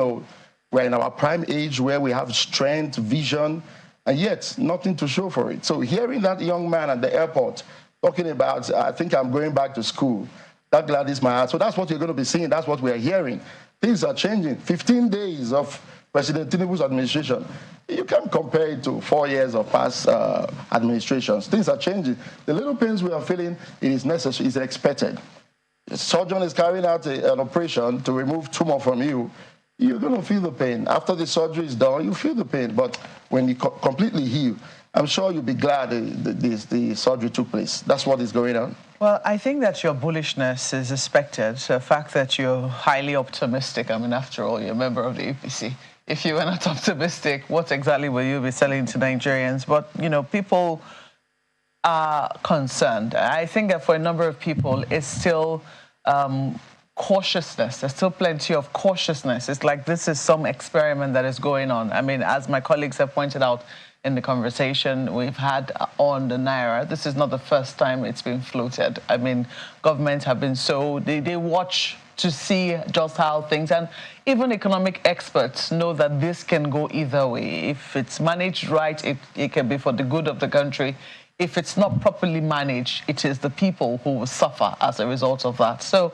we're in our prime age where we have strength, vision, and yet nothing to show for it. So hearing that young man at the airport talking about, I think I'm going back to school, that gladdens my heart. So that's what you're going to be seeing. That's what we're hearing. Things are changing. 15 days of President Tinubu's administration. You can't compare it to 4 years of past administrations. Things are changing. The little pains we are feeling, it is necessary, it's expected. A surgeon is carrying out an operation to remove tumor from you. You're going to feel the pain. After the surgery is done, you feel the pain. But when you completely heal, I'm sure you'll be glad the surgery took place. That's what is going on. Well, I think that your bullishness is expected. So the fact that you're highly optimistic, after all, you're a member of the APC. If you were not optimistic, what exactly will you be selling to Nigerians? But, people are concerned. I think that for a number of people, it's still cautiousness. There's still plenty of cautiousness. It's like this is some experiment that is going on. As my colleagues have pointed out in the conversation we've had on the Naira, this is not the first time it's been floated. Governments have been they watch to see just how things, and even economic experts know that this can go either way. If it's managed right, it can be for the good of the country. If it's not properly managed, it is the people who will suffer as a result of that. So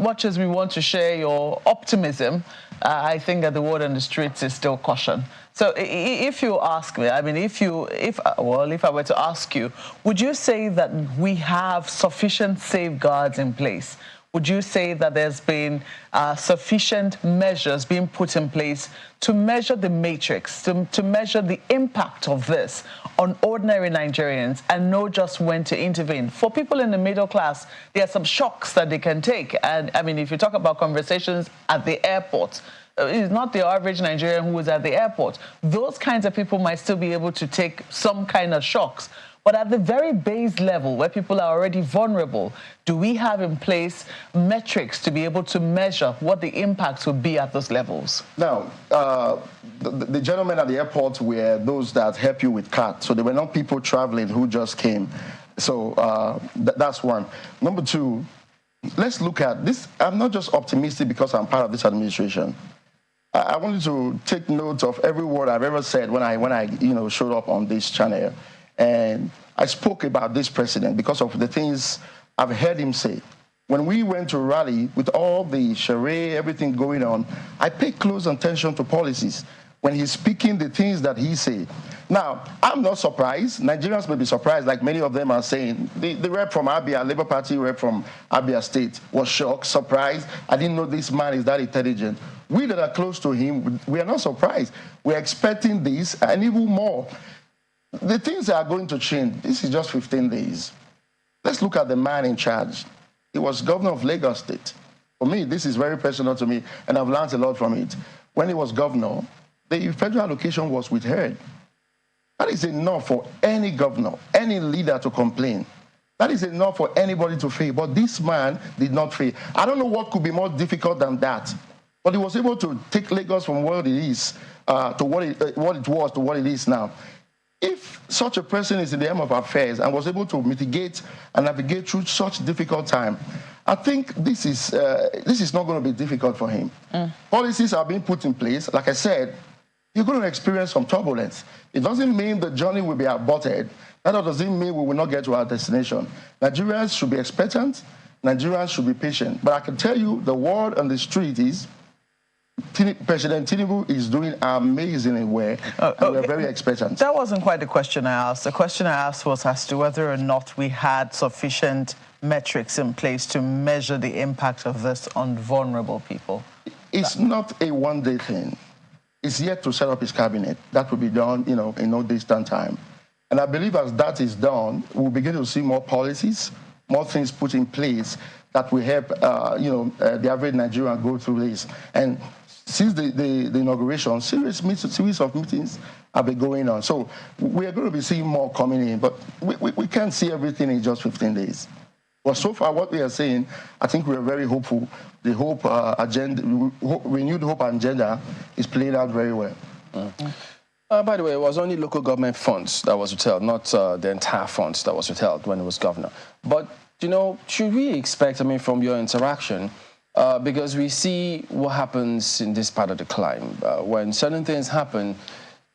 much as we want to share your optimism, I think that the word on the streets is still caution. So if you ask me, I mean, if I were to ask you, would you say that we have sufficient safeguards in place? Would you say that there's been sufficient measures being put in place to measure the matrix, to measure the impact of this on ordinary Nigerians and know just when to intervene? For people in the middle class, there are some shocks that they can take. And I mean, if you talk about conversations at the airport, it's not the average Nigerian who is at the airport. Those kinds of people might still be able to take some kind of shocks. But at the very base level, where people are already vulnerable, do we have in place metrics to be able to measure what the impacts would be at those levels? Now, the gentlemen at the airport were those that help you with cards. So they were not people traveling who just came. So that's one. Number two, let's look at this. I'm not just optimistic because I'm part of this administration. I wanted to take note of every word I've ever said when I showed up on this channel. And I spoke about this president because of the things I've heard him say. When we went to rally with all the charade, everything going on, I paid close attention to policies. When he's speaking, the things that he said. Now, I'm not surprised. Nigerians may be surprised, like many of them are saying. The rep from Abia, Labour Party rep from Abia State, was shocked, surprised. I didn't know this man is that intelligent. We that are close to him, we are not surprised. We're expecting this and even more. The things are going to change. This is just 15 days. Let's look at the man in charge. He was governor of Lagos State. For me, this is very personal to me, and I've learned a lot from it. When he was governor, the federal allocation was withheld. That is enough for any governor, any leader to complain. That is enough for anybody to fail. But this man did not fail. I don't know what could be more difficult than that. But he was able to take Lagos from what it is to what it was to what it is now. If such a person is in the helm of affairs and was able to mitigate and navigate through such difficult time, I think this is not going to be difficult for him. Policies are being put in place. Like I said, you're going to experience some turbulence. It doesn't mean the journey will be aborted. That doesn't mean we will not get to our destination. Nigerians should be expectant. Nigerians should be patient. But I can tell you the word on the street is President Tinubu is doing amazingly well, and we're very expectant. That wasn't quite the question I asked. The question I asked was as to whether or not we had sufficient metrics in place to measure the impact of this on vulnerable people. It's not a one-day thing. It's yet to set up his cabinet. That will be done, in no distant time. And I believe as that is done, we'll begin to see more policies, more things put in place that will help, the average Nigerian go through this. And since the inauguration, series of meetings have been going on. So we are going to be seeing more coming in, but we can't see everything in just 15 days. But so far, what we are saying, I think we are very hopeful. The hope agenda, renewed hope agenda, is playing out very well. By the way, it was only local government funds that was withheld, not the entire funds that was withheld when it was governor. But, should we expect, from your interaction, because we see what happens in this part of the climb. When certain things happen,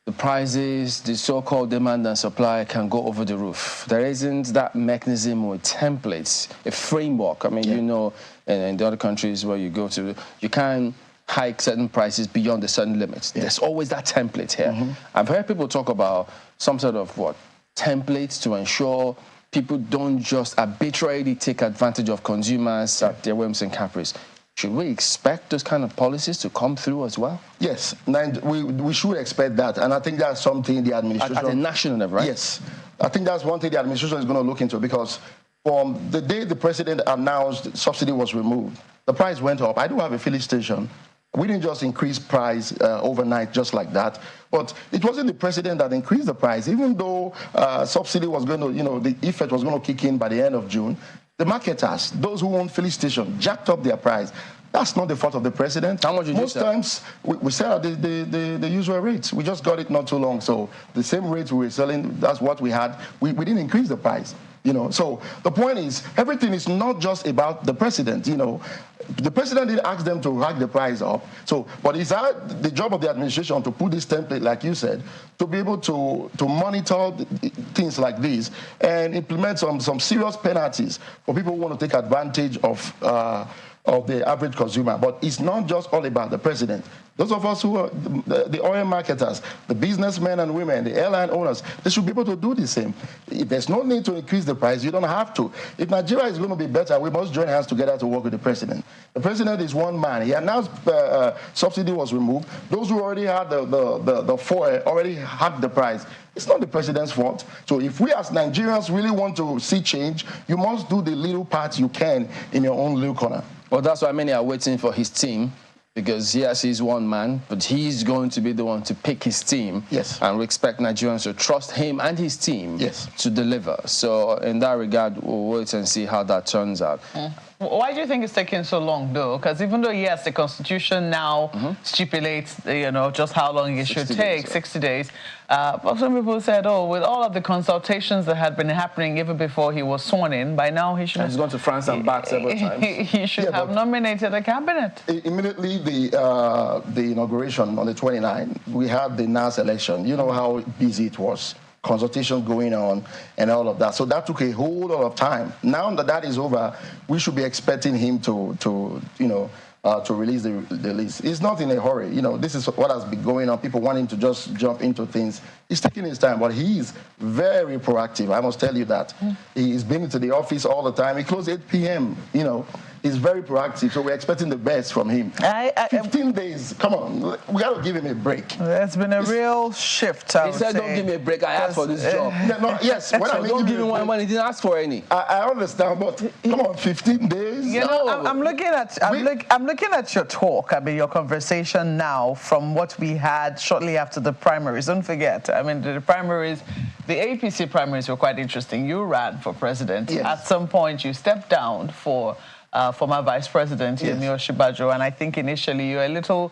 the prices, the so-called demand and supply can go over the roof. There isn't that mechanism or templates, a framework. In the other countries where you go to, you can't hike certain prices beyond a certain limits. Yeah. There's always that template here. I've heard people talk about some sort of, templates to ensure people don't just arbitrarily take advantage of consumers at their whims and caprice. Should we expect those kind of policies to come through as well? Yes, we should expect that. And I think that's something the administration... At a national level, right? Yes. I think that's one thing the administration is going to look into, because from the day the president announced subsidy was removed, the price went up. I do have a filling station. We didn't just increase price overnight just like that. But it wasn't the president that increased the price. Even though subsidy was going to, the effect was going to kick in by the end of June, the marketers, those who own filling station, jacked up their price. That's not the fault of the president. How much did you sell? Most times, we sell at the usual rates. We just got it not too long. So the same rates we were selling, that's what we had. We didn't increase the price. So the point is, everything is not just about the president. The president didn't ask them to hike the price up. So, but it's the job of the administration to put this template, like you said, to be able to monitor things like this and implement some serious penalties for people who want to take advantage of the average consumer. But it's not just all about the president. Those of us who are the oil marketers, the businessmen and women, the airline owners, they should be able to do the same. If there's no need to increase the price, you don't have to. If Nigeria is going to be better, we must join hands together to work with the president. The president is one man. He announced subsidy was removed. Those who already had the fuel already had the price. It's not the president's fault. So if we as Nigerians really want to see change, you must do the little part you can in your own little corner. Well, that's why many are waiting for his team, because yes, he's one man, but he's going to be the one to pick his team. Yes. And we expect Nigerians to trust him and his team to deliver. So in that regard, we'll wait and see how that turns out. Why do you think it's taking so long, though? Because even though, yes, the Constitution now stipulates, just how long it should take, 60 days, but some people said, oh, with all of the consultations that had been happening even before he was sworn in, by now he should have... He's gone to France and back several times. He should have nominated a cabinet. Immediately the inauguration on the 29th, we had the NAS election. You know how busy it was. Consultations going on and all of that. So that took a whole lot of time. Now that is over, we should be expecting him to release the list. He's not in a hurry. This is what has been going on. People wanting to just jump into things. He's taking his time, but he's very proactive. I must tell you that. He's been into the office all the time. He closed 8 p.m., He's very proactive, so we're expecting the best from him. 15 days, come on, we got to give him a break. There's been a real shift, He said, don't give me a break, I asked for this job. Yes, when so don't give me one money, he didn't ask for any. I understand, but come on, 15 days? I'm looking at your talk, your conversation now from what we had shortly after the primaries. Don't forget, the primaries, the APC primaries were quite interesting. You ran for president. Yes. At some point, you stepped down for former Vice President Yemi Osinbajo, and I think initially you were a little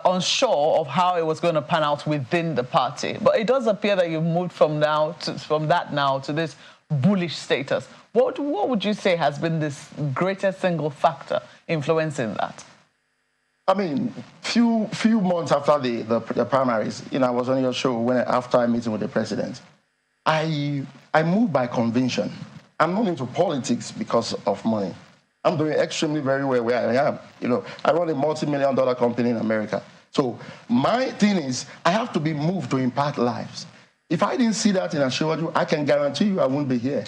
unsure of how it was going to pan out within the party. But it does appear that you've moved from that to this bullish status. What would you say has been this greatest single factor influencing that? Few months after the primaries, I was on your show after a meeting with the president. I moved by conviction. I'm not into politics because of money. I'm doing extremely very well where I am. I run a multi-million-dollar company in America. So my thing is, I have to be moved to impact lives. If I didn't see that in Asiwaju, I can guarantee you I wouldn't be here.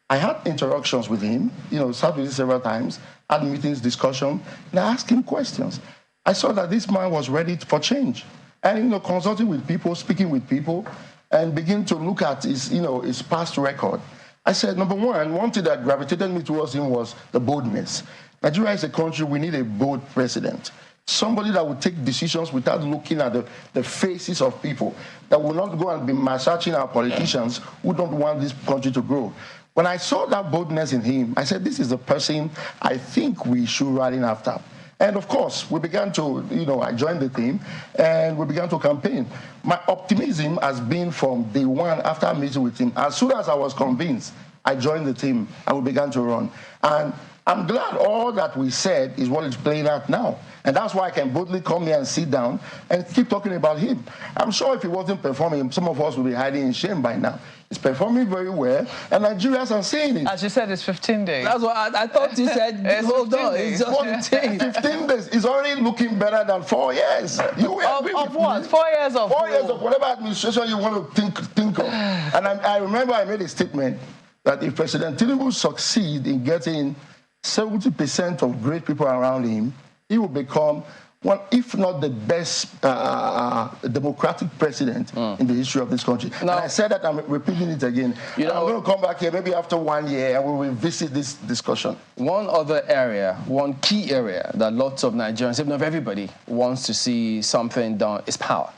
I had interactions with him, sat with him several times, had meetings, discussion, and I asked him questions. I saw that this man was ready for change. And, consulting with people, speaking with people, and begin to look at his past record. I said, number one thing that gravitated me towards him was the boldness. Nigeria is a country, we need a bold president. Somebody that would take decisions without looking at the faces of people, that will not go and be massaging our politicians who don't want this country to grow. When I saw that boldness in him, I said, this is the person I think we should run in after. And of course, we began to, I joined the team and we began to campaign. My optimism has been from day one after meeting with him. As soon as I was convinced, I joined the team and we began to run. And I'm glad all that we said is what is playing out now. And that's why I can boldly come here and sit down and keep talking about him. I'm sure if he wasn't performing, some of us would be hiding in shame by now. He's performing very well, and Nigerians are saying it. As you said, it's 15 days. That's what I thought you said. Hold on, it's just 15 days. It's already looking better than 4 years. You will agree of with what? me. 4 years of 4 years of whatever administration you want to think of. And I remember I made a statement that if President Tinubu succeeds in getting 70% of great people around him, he will become one, if not the best democratic president in the history of this country. Now, and I said that, I'm repeating it again. I'm going to come back here maybe after 1 year and we will revisit this discussion. One other area, one key area that lots of Nigerians, if not everybody, wants to see something done is power.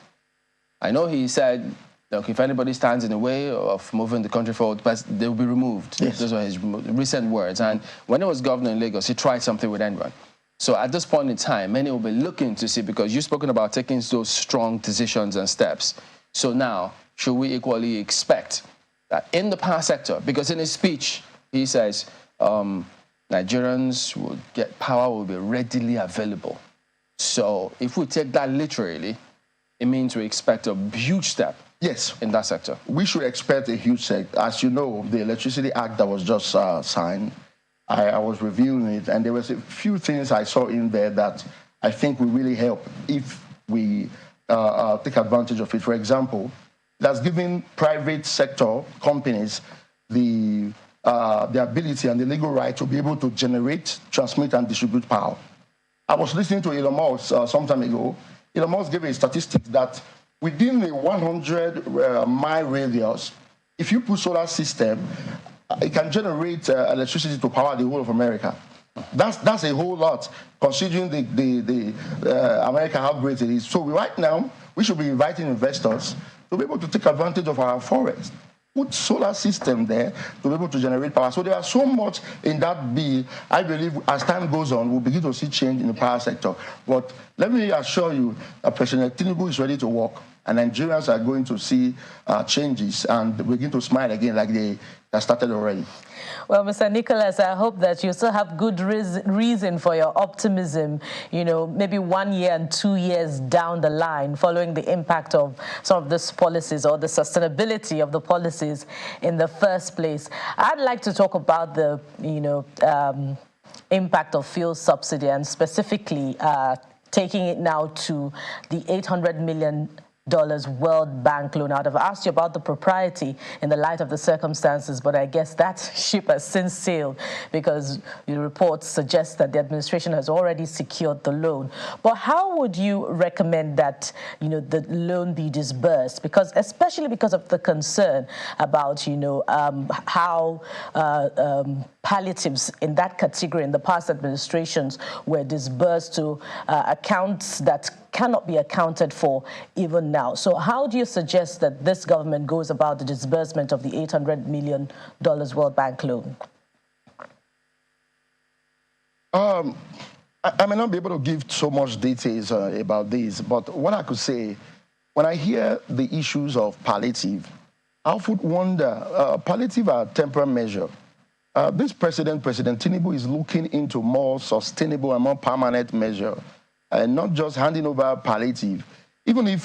I know he said, look, if anybody stands in the way of moving the country forward, they will be removed. Yes. Those were his recent words. And when he was governor in Lagos, he tried something with anyone. So at this point in time, many will be looking to see, because you've spoken about taking those strong decisions and steps. So now, should we equally expect that in the power sector, because in his speech, he says, Nigerians will get power will be readily available. So if we take that literally, it means we expect a huge step. Yes, in that sector. We should expect a huge step. As you know, the Electricity Act that was just signed, I was reviewing it, and there was a few things I saw in there that I think will really help if we take advantage of it. For example, that's giving private sector companies the ability and the legal right to be able to generate, transmit, and distribute power. I was listening to Elon Musk some time ago. Elon Musk gave a statistic that within a 100-mile radius, if you put solar system, it can generate electricity to power the whole of America. That's a whole lot, considering the America, how great it is. So right now, we should be inviting investors to be able to take advantage of our forest. Put solar system there to be able to generate power. So there are so much in that bill. I believe as time goes on, we'll begin to see change in the power sector. But let me assure you that President Tinubu is ready to work, and Nigerians are going to see changes and begin to smile again like they started already. Well, Mr. Nicholas, I hope that you still have good reason for your optimism, you know, maybe 1 year and 2 years down the line following the impact of some of these policies or the sustainability of the policies in the first place. I'd like to talk about the, impact of fuel subsidy and specifically taking it now to the $800 million World Bank loan. I'd have asked you about the propriety in the light of the circumstances, but I guess that ship has since sailed because the reports suggest that the administration has already secured the loan. But how would you recommend that, the loan be disbursed? Because especially because of the concern about, how palliatives in that category in the past administrations were disbursed to accounts that cannot be accounted for even now. So how do you suggest that this government goes about the disbursement of the $800 million World Bank loan? I may not be able to give so much details about this, but what I could say, when I hear the issues of palliative, I would wonder, palliative are temporary measure. This President Tinubu is looking into more sustainable and more permanent measure, and not just handing over palliative. Even if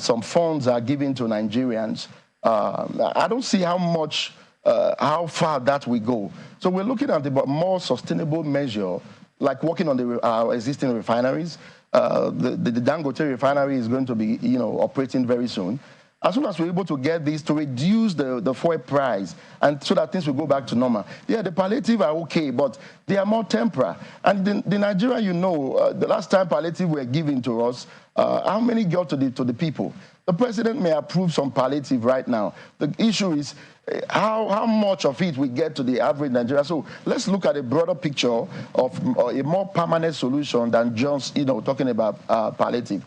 some funds are given to Nigerians, I don't see how far that will go. So we're looking at the more sustainable measure, like working on the existing refineries. The Dangote refinery is going to be, operating very soon. As soon as we're able to get this to reduce the fuel price and so that things will go back to normal. Yeah, the palliative are okay, but they are more temporary. And the Nigeria, the last time palliative were given to us, how many got to the people? The president may approve some palliative right now. The issue is how much of it we get to the average Nigerian. So let's look at a broader picture of a more permanent solution than just, talking about palliative.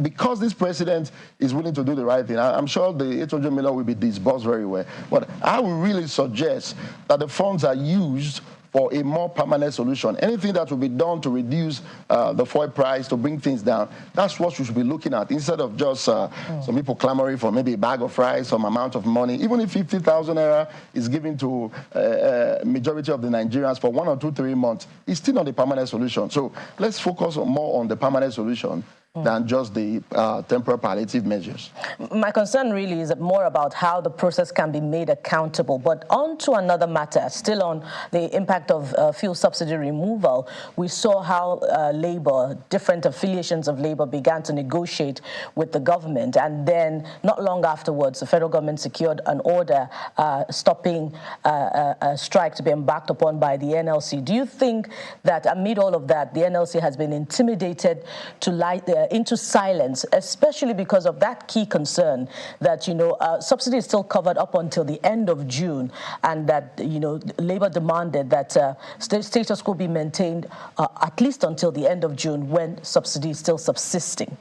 Because this president is willing to do the right thing, I'm sure the $800 million will be disbursed very well. But I would really suggest that the funds are used for a more permanent solution. Anything that will be done to reduce the fuel price, to bring things down, that's what we should be looking at, instead of just some people clamoring for maybe a bag of rice, some amount of money. Even if 50,000 naira is given to majority of the Nigerians for 1 or 2, 3 months, it's still not a permanent solution. So let's focus more on the permanent solution than just the temporary palliative measures. My concern really is more about how the process can be made accountable. But on to another matter, still on the impact of fuel subsidy removal, we saw how Labour, different affiliations of Labour began to negotiate with the government. And then not long afterwards, the federal government secured an order stopping a strike to be embarked upon by the NLC. Do you think that amid all of that, the NLC has been intimidated to into silence, especially because of that key concern that, subsidy is still covered up until the end of June, and that, Labour demanded that status quo be maintained at least until the end of June when subsidy is still subsisting?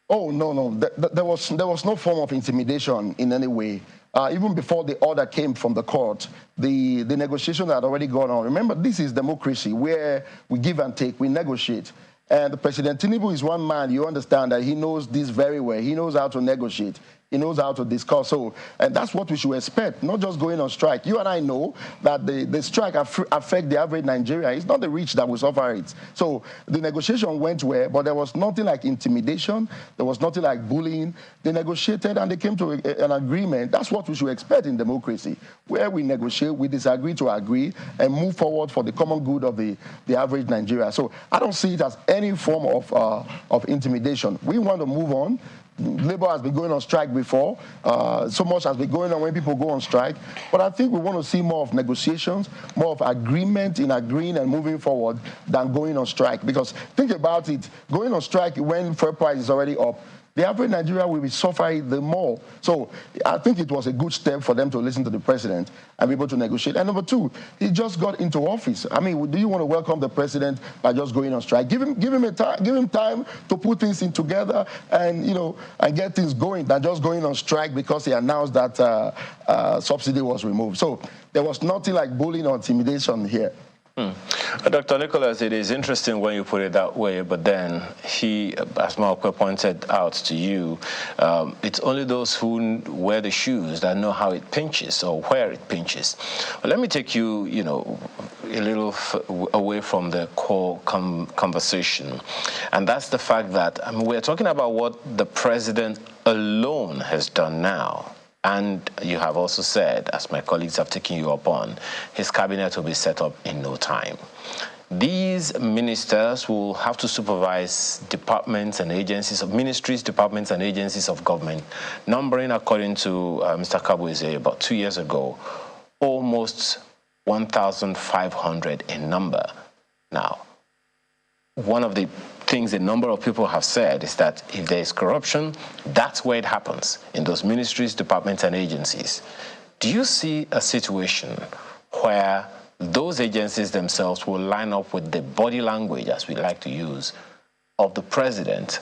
Oh, no. There was no form of intimidation in any way. Even before the order came from the court, the negotiation had already gone on. Remember, this is democracy where we give and take, we negotiate. And President Tinubu is one man, you understand that he knows this very well. He knows how to negotiate. He knows how to discuss. So, and that's what we should expect, not just going on strike. You and I know that the strike affect the average Nigerian. It's not the rich that will suffer it. So the negotiation went well, but there was nothing like intimidation. There was nothing like bullying. They negotiated and they came to an agreement. That's what we should expect in democracy, where we negotiate, we disagree to agree, and move forward for the common good of the average Nigerian. So I don't see it as any form of intimidation. We want to move on. Labour has been going on strike before. So much has been going on when people go on strike. But I think we want to see more of negotiations, more of agreement in agreeing and moving forward than going on strike. Because think about it, going on strike when fuel price is already up, the average Nigerian will be suffering the more. So I think it was a good step for them to listen to the president and be able to negotiate. And number two, he just got into office. I mean, do you want to welcome the president by just going on strike? Give him time to put things in together and, you know, and get things going than just going on strike because he announced that subsidy was removed. So there was nothing like bullying or intimidation here. Dr. Nicholas, it is interesting when you put it that way, but then he, as Malcolm pointed out to you, it's only those who wear the shoes that know how it pinches or where it pinches. Well, let me take you, you know, a little away from the core conversation, and that's the fact that, I mean, we're talking about what the president alone has done now. And you have also said, as my colleagues have taken you up on, his cabinet will be set up in no time. These ministers will have to supervise departments and agencies of ministries, departments and agencies of government, numbering, according to Mr. Kabweze, about 2 years ago, almost 1,500 in number. Now, one of the things a number of people have said is that if there is corruption, that's where it happens, in those ministries, departments, and agencies. Do you see a situation where those agencies themselves will line up with the body language, as we like to use, of the president,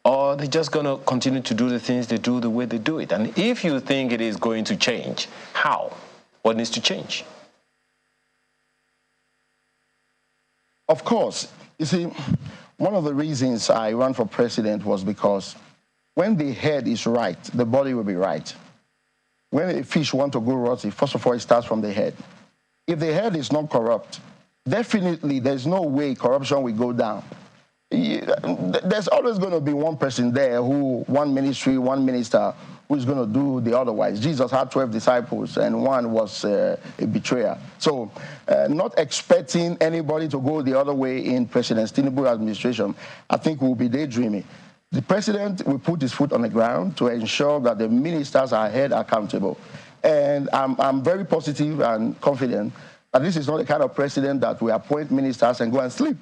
or are they just going to continue to do the things they do the way they do it? And if you think it is going to change, how? What needs to change? Of course. You see, one of the reasons I ran for president was because when the head is right, the body will be right. When a fish wants to go rotty, first of all, it starts from the head. If the head is not corrupt, definitely there's no way corruption will go down. There's always going to be one person there one ministry, one minister, who's going to do the otherwise. Jesus had 12 disciples, and one was a betrayer. So not expecting anybody to go the other way in President Tinubu's administration, I think we'll be daydreaming. The president will put his foot on the ground to ensure that the ministers are held accountable. And I'm very positive and confident that this is not the kind of president that will appoint ministers and go and sleep.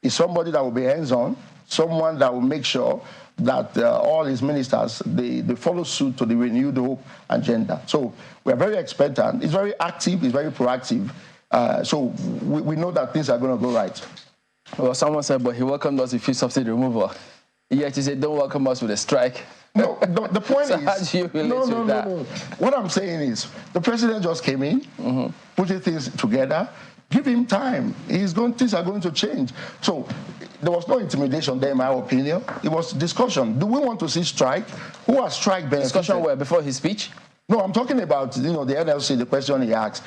It's somebody that will be hands-on, someone that will make sure that all his ministers, they follow suit to the renewed hope agenda. So we're very expectant. He's very active. He's very proactive. So we know that things are going to go right. Well, someone said, but he welcomed us with fuel subsidy removal. Yet he said, don't welcome us with a strike. No, the point so is... how do you relate to that? No. What I'm saying is, the president just came in, putting things together. Give him time. Things are going to change. So there was no intimidation there, in my opinion. It was discussion. Do we want to see strike? Who has strike benefited? Discussion where? Before his speech? No, I'm talking about, the NLC, the question he asked.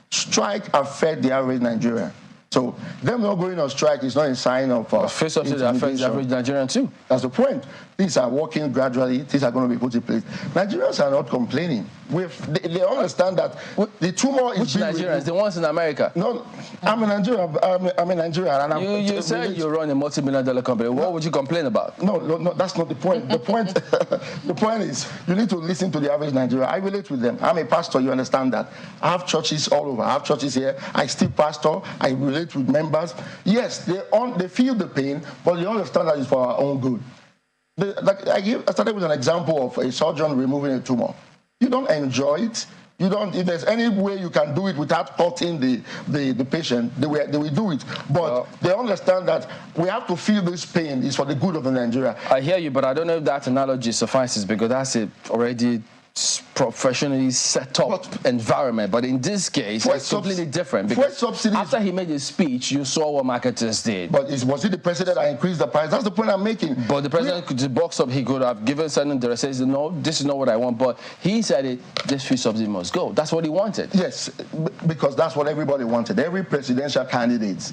Strike affect the average Nigerian. So them not going on strike is not a sign of fuel subsidy affects the average Nigerian too. That's the point. Things are working gradually. Things are going to be put in place. Nigerians are not complaining. They understand that the tumor is... Which Nigerians? The ones in America? No, I'm a Nigerian. I'm a Nigerian. And you said you run a multi-million-dollar company. What would you complain about? No, that's not the point. The point is you need to listen to the average Nigerian. I relate with them. I'm a pastor. You understand that. I have churches all over. I have churches here. I still pastor. I relate with members. Yes, they feel the pain, but they understand that it's for our own good. I started with an example of a surgeon removing a tumor. You don't enjoy it. If there's any way you can do it without hurting the patient, they will do it. But they understand that we have to feel this pain is for the good of the Nigeria. I hear you, but I don't know if that analogy suffices because that's already professionally set up environment, but in this case, it's completely different. Because after he made his speech, you saw what marketers did. But was it the president that increased the price? That's the point I'm making. But the president could box up. He could have given certain directions. No, this is not what I want. But he said this fuel subsidy must go. That's what he wanted. Yes, because that's what everybody wanted. Every presidential candidate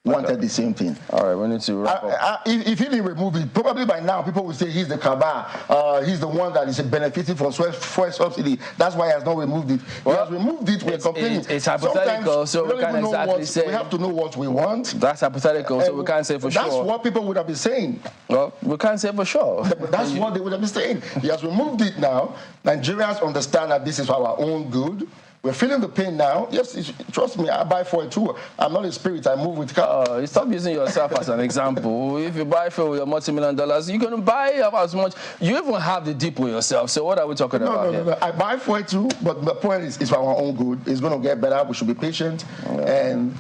wanted the same thing. All right, we need to wrap up. If he didn't remove it, probably by now people will say he's the cabal. He's the one that is benefiting from fuel subsidy. That's why he has not removed it. He has removed it. We're complaining. It's hypothetical, so we can't exactly say. We have to know what we want. That's hypothetical, so we can't say for sure. That's what people would have been saying. Well, we can't say for sure. That's what they would have been saying. He has removed it now. Nigerians understand that this is for our own good. We're feeling the pain now. Yes, trust me, I buy fuel too. I'm not a spirit, I move with car. Stop using yourself as an example. If you buy fuel with your multi-million dollars, you're going to buy as much. You even have the depot yourself. So what are we talking about here? No. I buy fuel too, but the point is for our own good. It's going to get better. We should be patient. And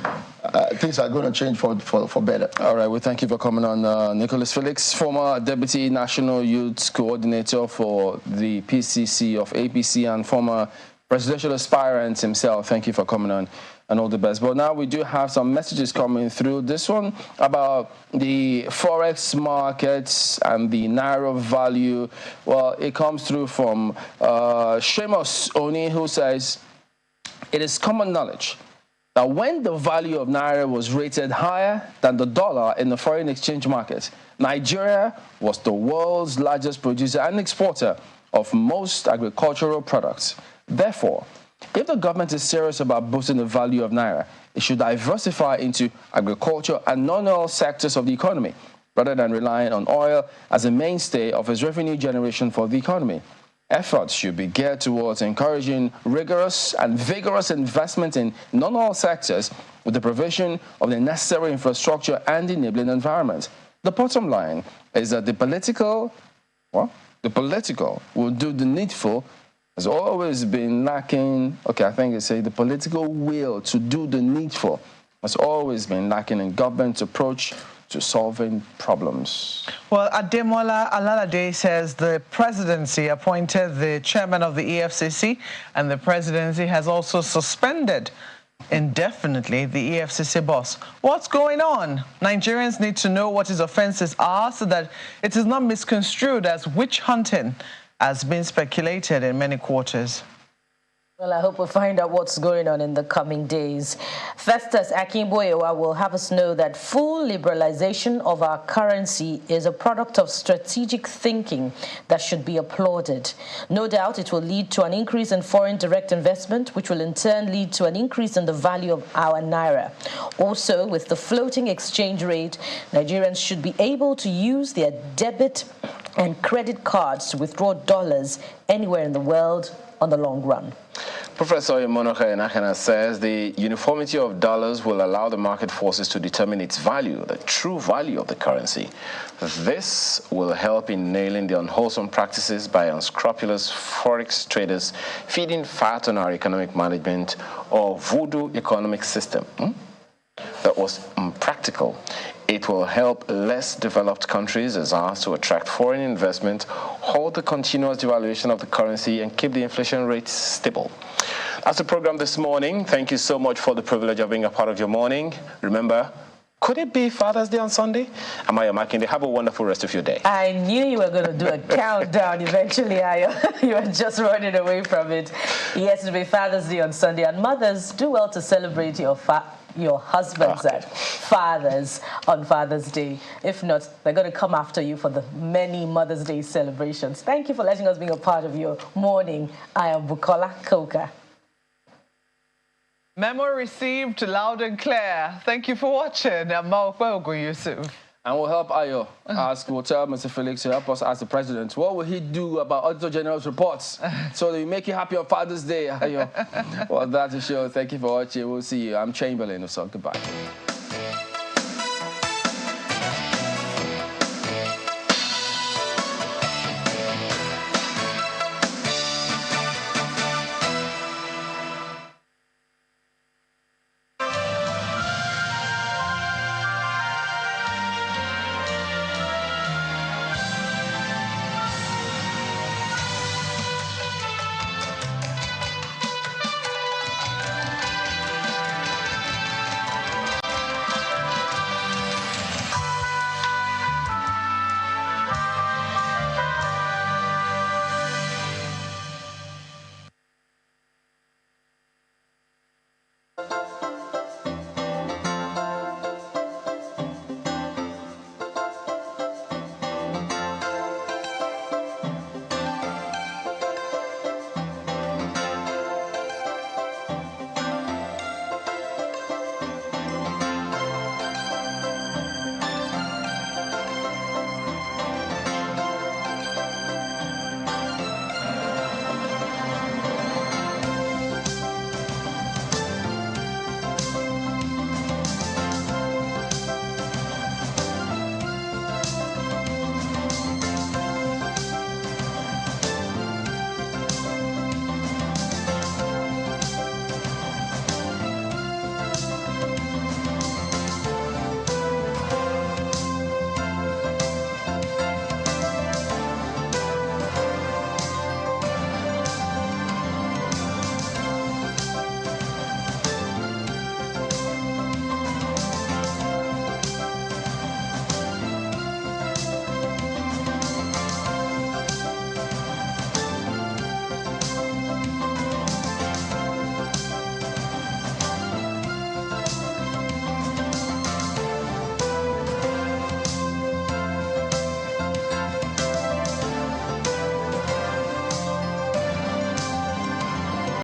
things are going to change for better. All right, well, thank you for coming on. Nicholas Felix, former Deputy National Youth Coordinator for the PCC of APC and former presidential aspirant himself. Thank you for coming on, and all the best. But now we do have some messages coming through. This one about the Forex markets and the Naira value. Well, it comes through from Seamus Oni, who says, it is common knowledge that when the value of Naira was rated higher than the dollar in the foreign exchange market, Nigeria was the world's largest producer and exporter of most agricultural products. Therefore, if the government is serious about boosting the value of Naira, it should diversify into agriculture and non-oil sectors of the economy, rather than relying on oil as a mainstay of its revenue generation for the economy. Efforts should be geared towards encouraging rigorous and vigorous investment in non-oil sectors with the provision of the necessary infrastructure and enabling environment. The bottom line is that the political will do the needful. Has always been lacking, the political will to do the needful has always been lacking in government's approach to solving problems. Well, Ademola Alalade says the presidency appointed the chairman of the EFCC, and the presidency has also suspended indefinitely the EFCC boss. What's going on? Nigerians need to know what his offenses are so that it is not misconstrued as witch hunting, has been speculated in many quarters. Well, I hope we'll find out what's going on in the coming days. Festus Akinboyewa will have us know that full liberalization of our currency is a product of strategic thinking that should be applauded. No doubt it will lead to an increase in foreign direct investment, which will in turn lead to an increase in the value of our Naira. Also, with the floating exchange rate, Nigerians should be able to use their debit and credit cards to withdraw dollars anywhere in the world on the long run. Professor Monoka Enakana says the uniformity of dollars will allow the market forces to determine its value, the true value of the currency. This will help in nailing the unwholesome practices by unscrupulous Forex traders feeding fat on our economic management or voodoo economic system. That was impractical. It will help less developed countries as ours to attract foreign investment, hold the continuous devaluation of the currency, and keep the inflation rate stable. That's the program this morning. Thank you so much for the privilege of being a part of your morning. Remember, could it be Father's Day on Sunday? Amaya Makinde, have a wonderful rest of your day. I knew you were going to do a countdown eventually, Ayo. You were just running away from it. Yes, it'll be Father's Day on Sunday. And mothers, do well to celebrate your husbands and fathers on Father's Day. If not, they're going to come after you for the many Mother's Day celebrations. Thank you for letting us be a part of your morning. I am Bukola Koka. Memo received loud and clear. Thank you for watching. I'm Maokwe Yusuf. And we'll help Ayo we'll tell Mr. Felix to help us ask the president, what will he do about Auditor General's reports so that you make you happy on Father's Day, Ayo? Well, that's the show. Thank you for watching. We'll see you. I'm Chamberlain. So goodbye.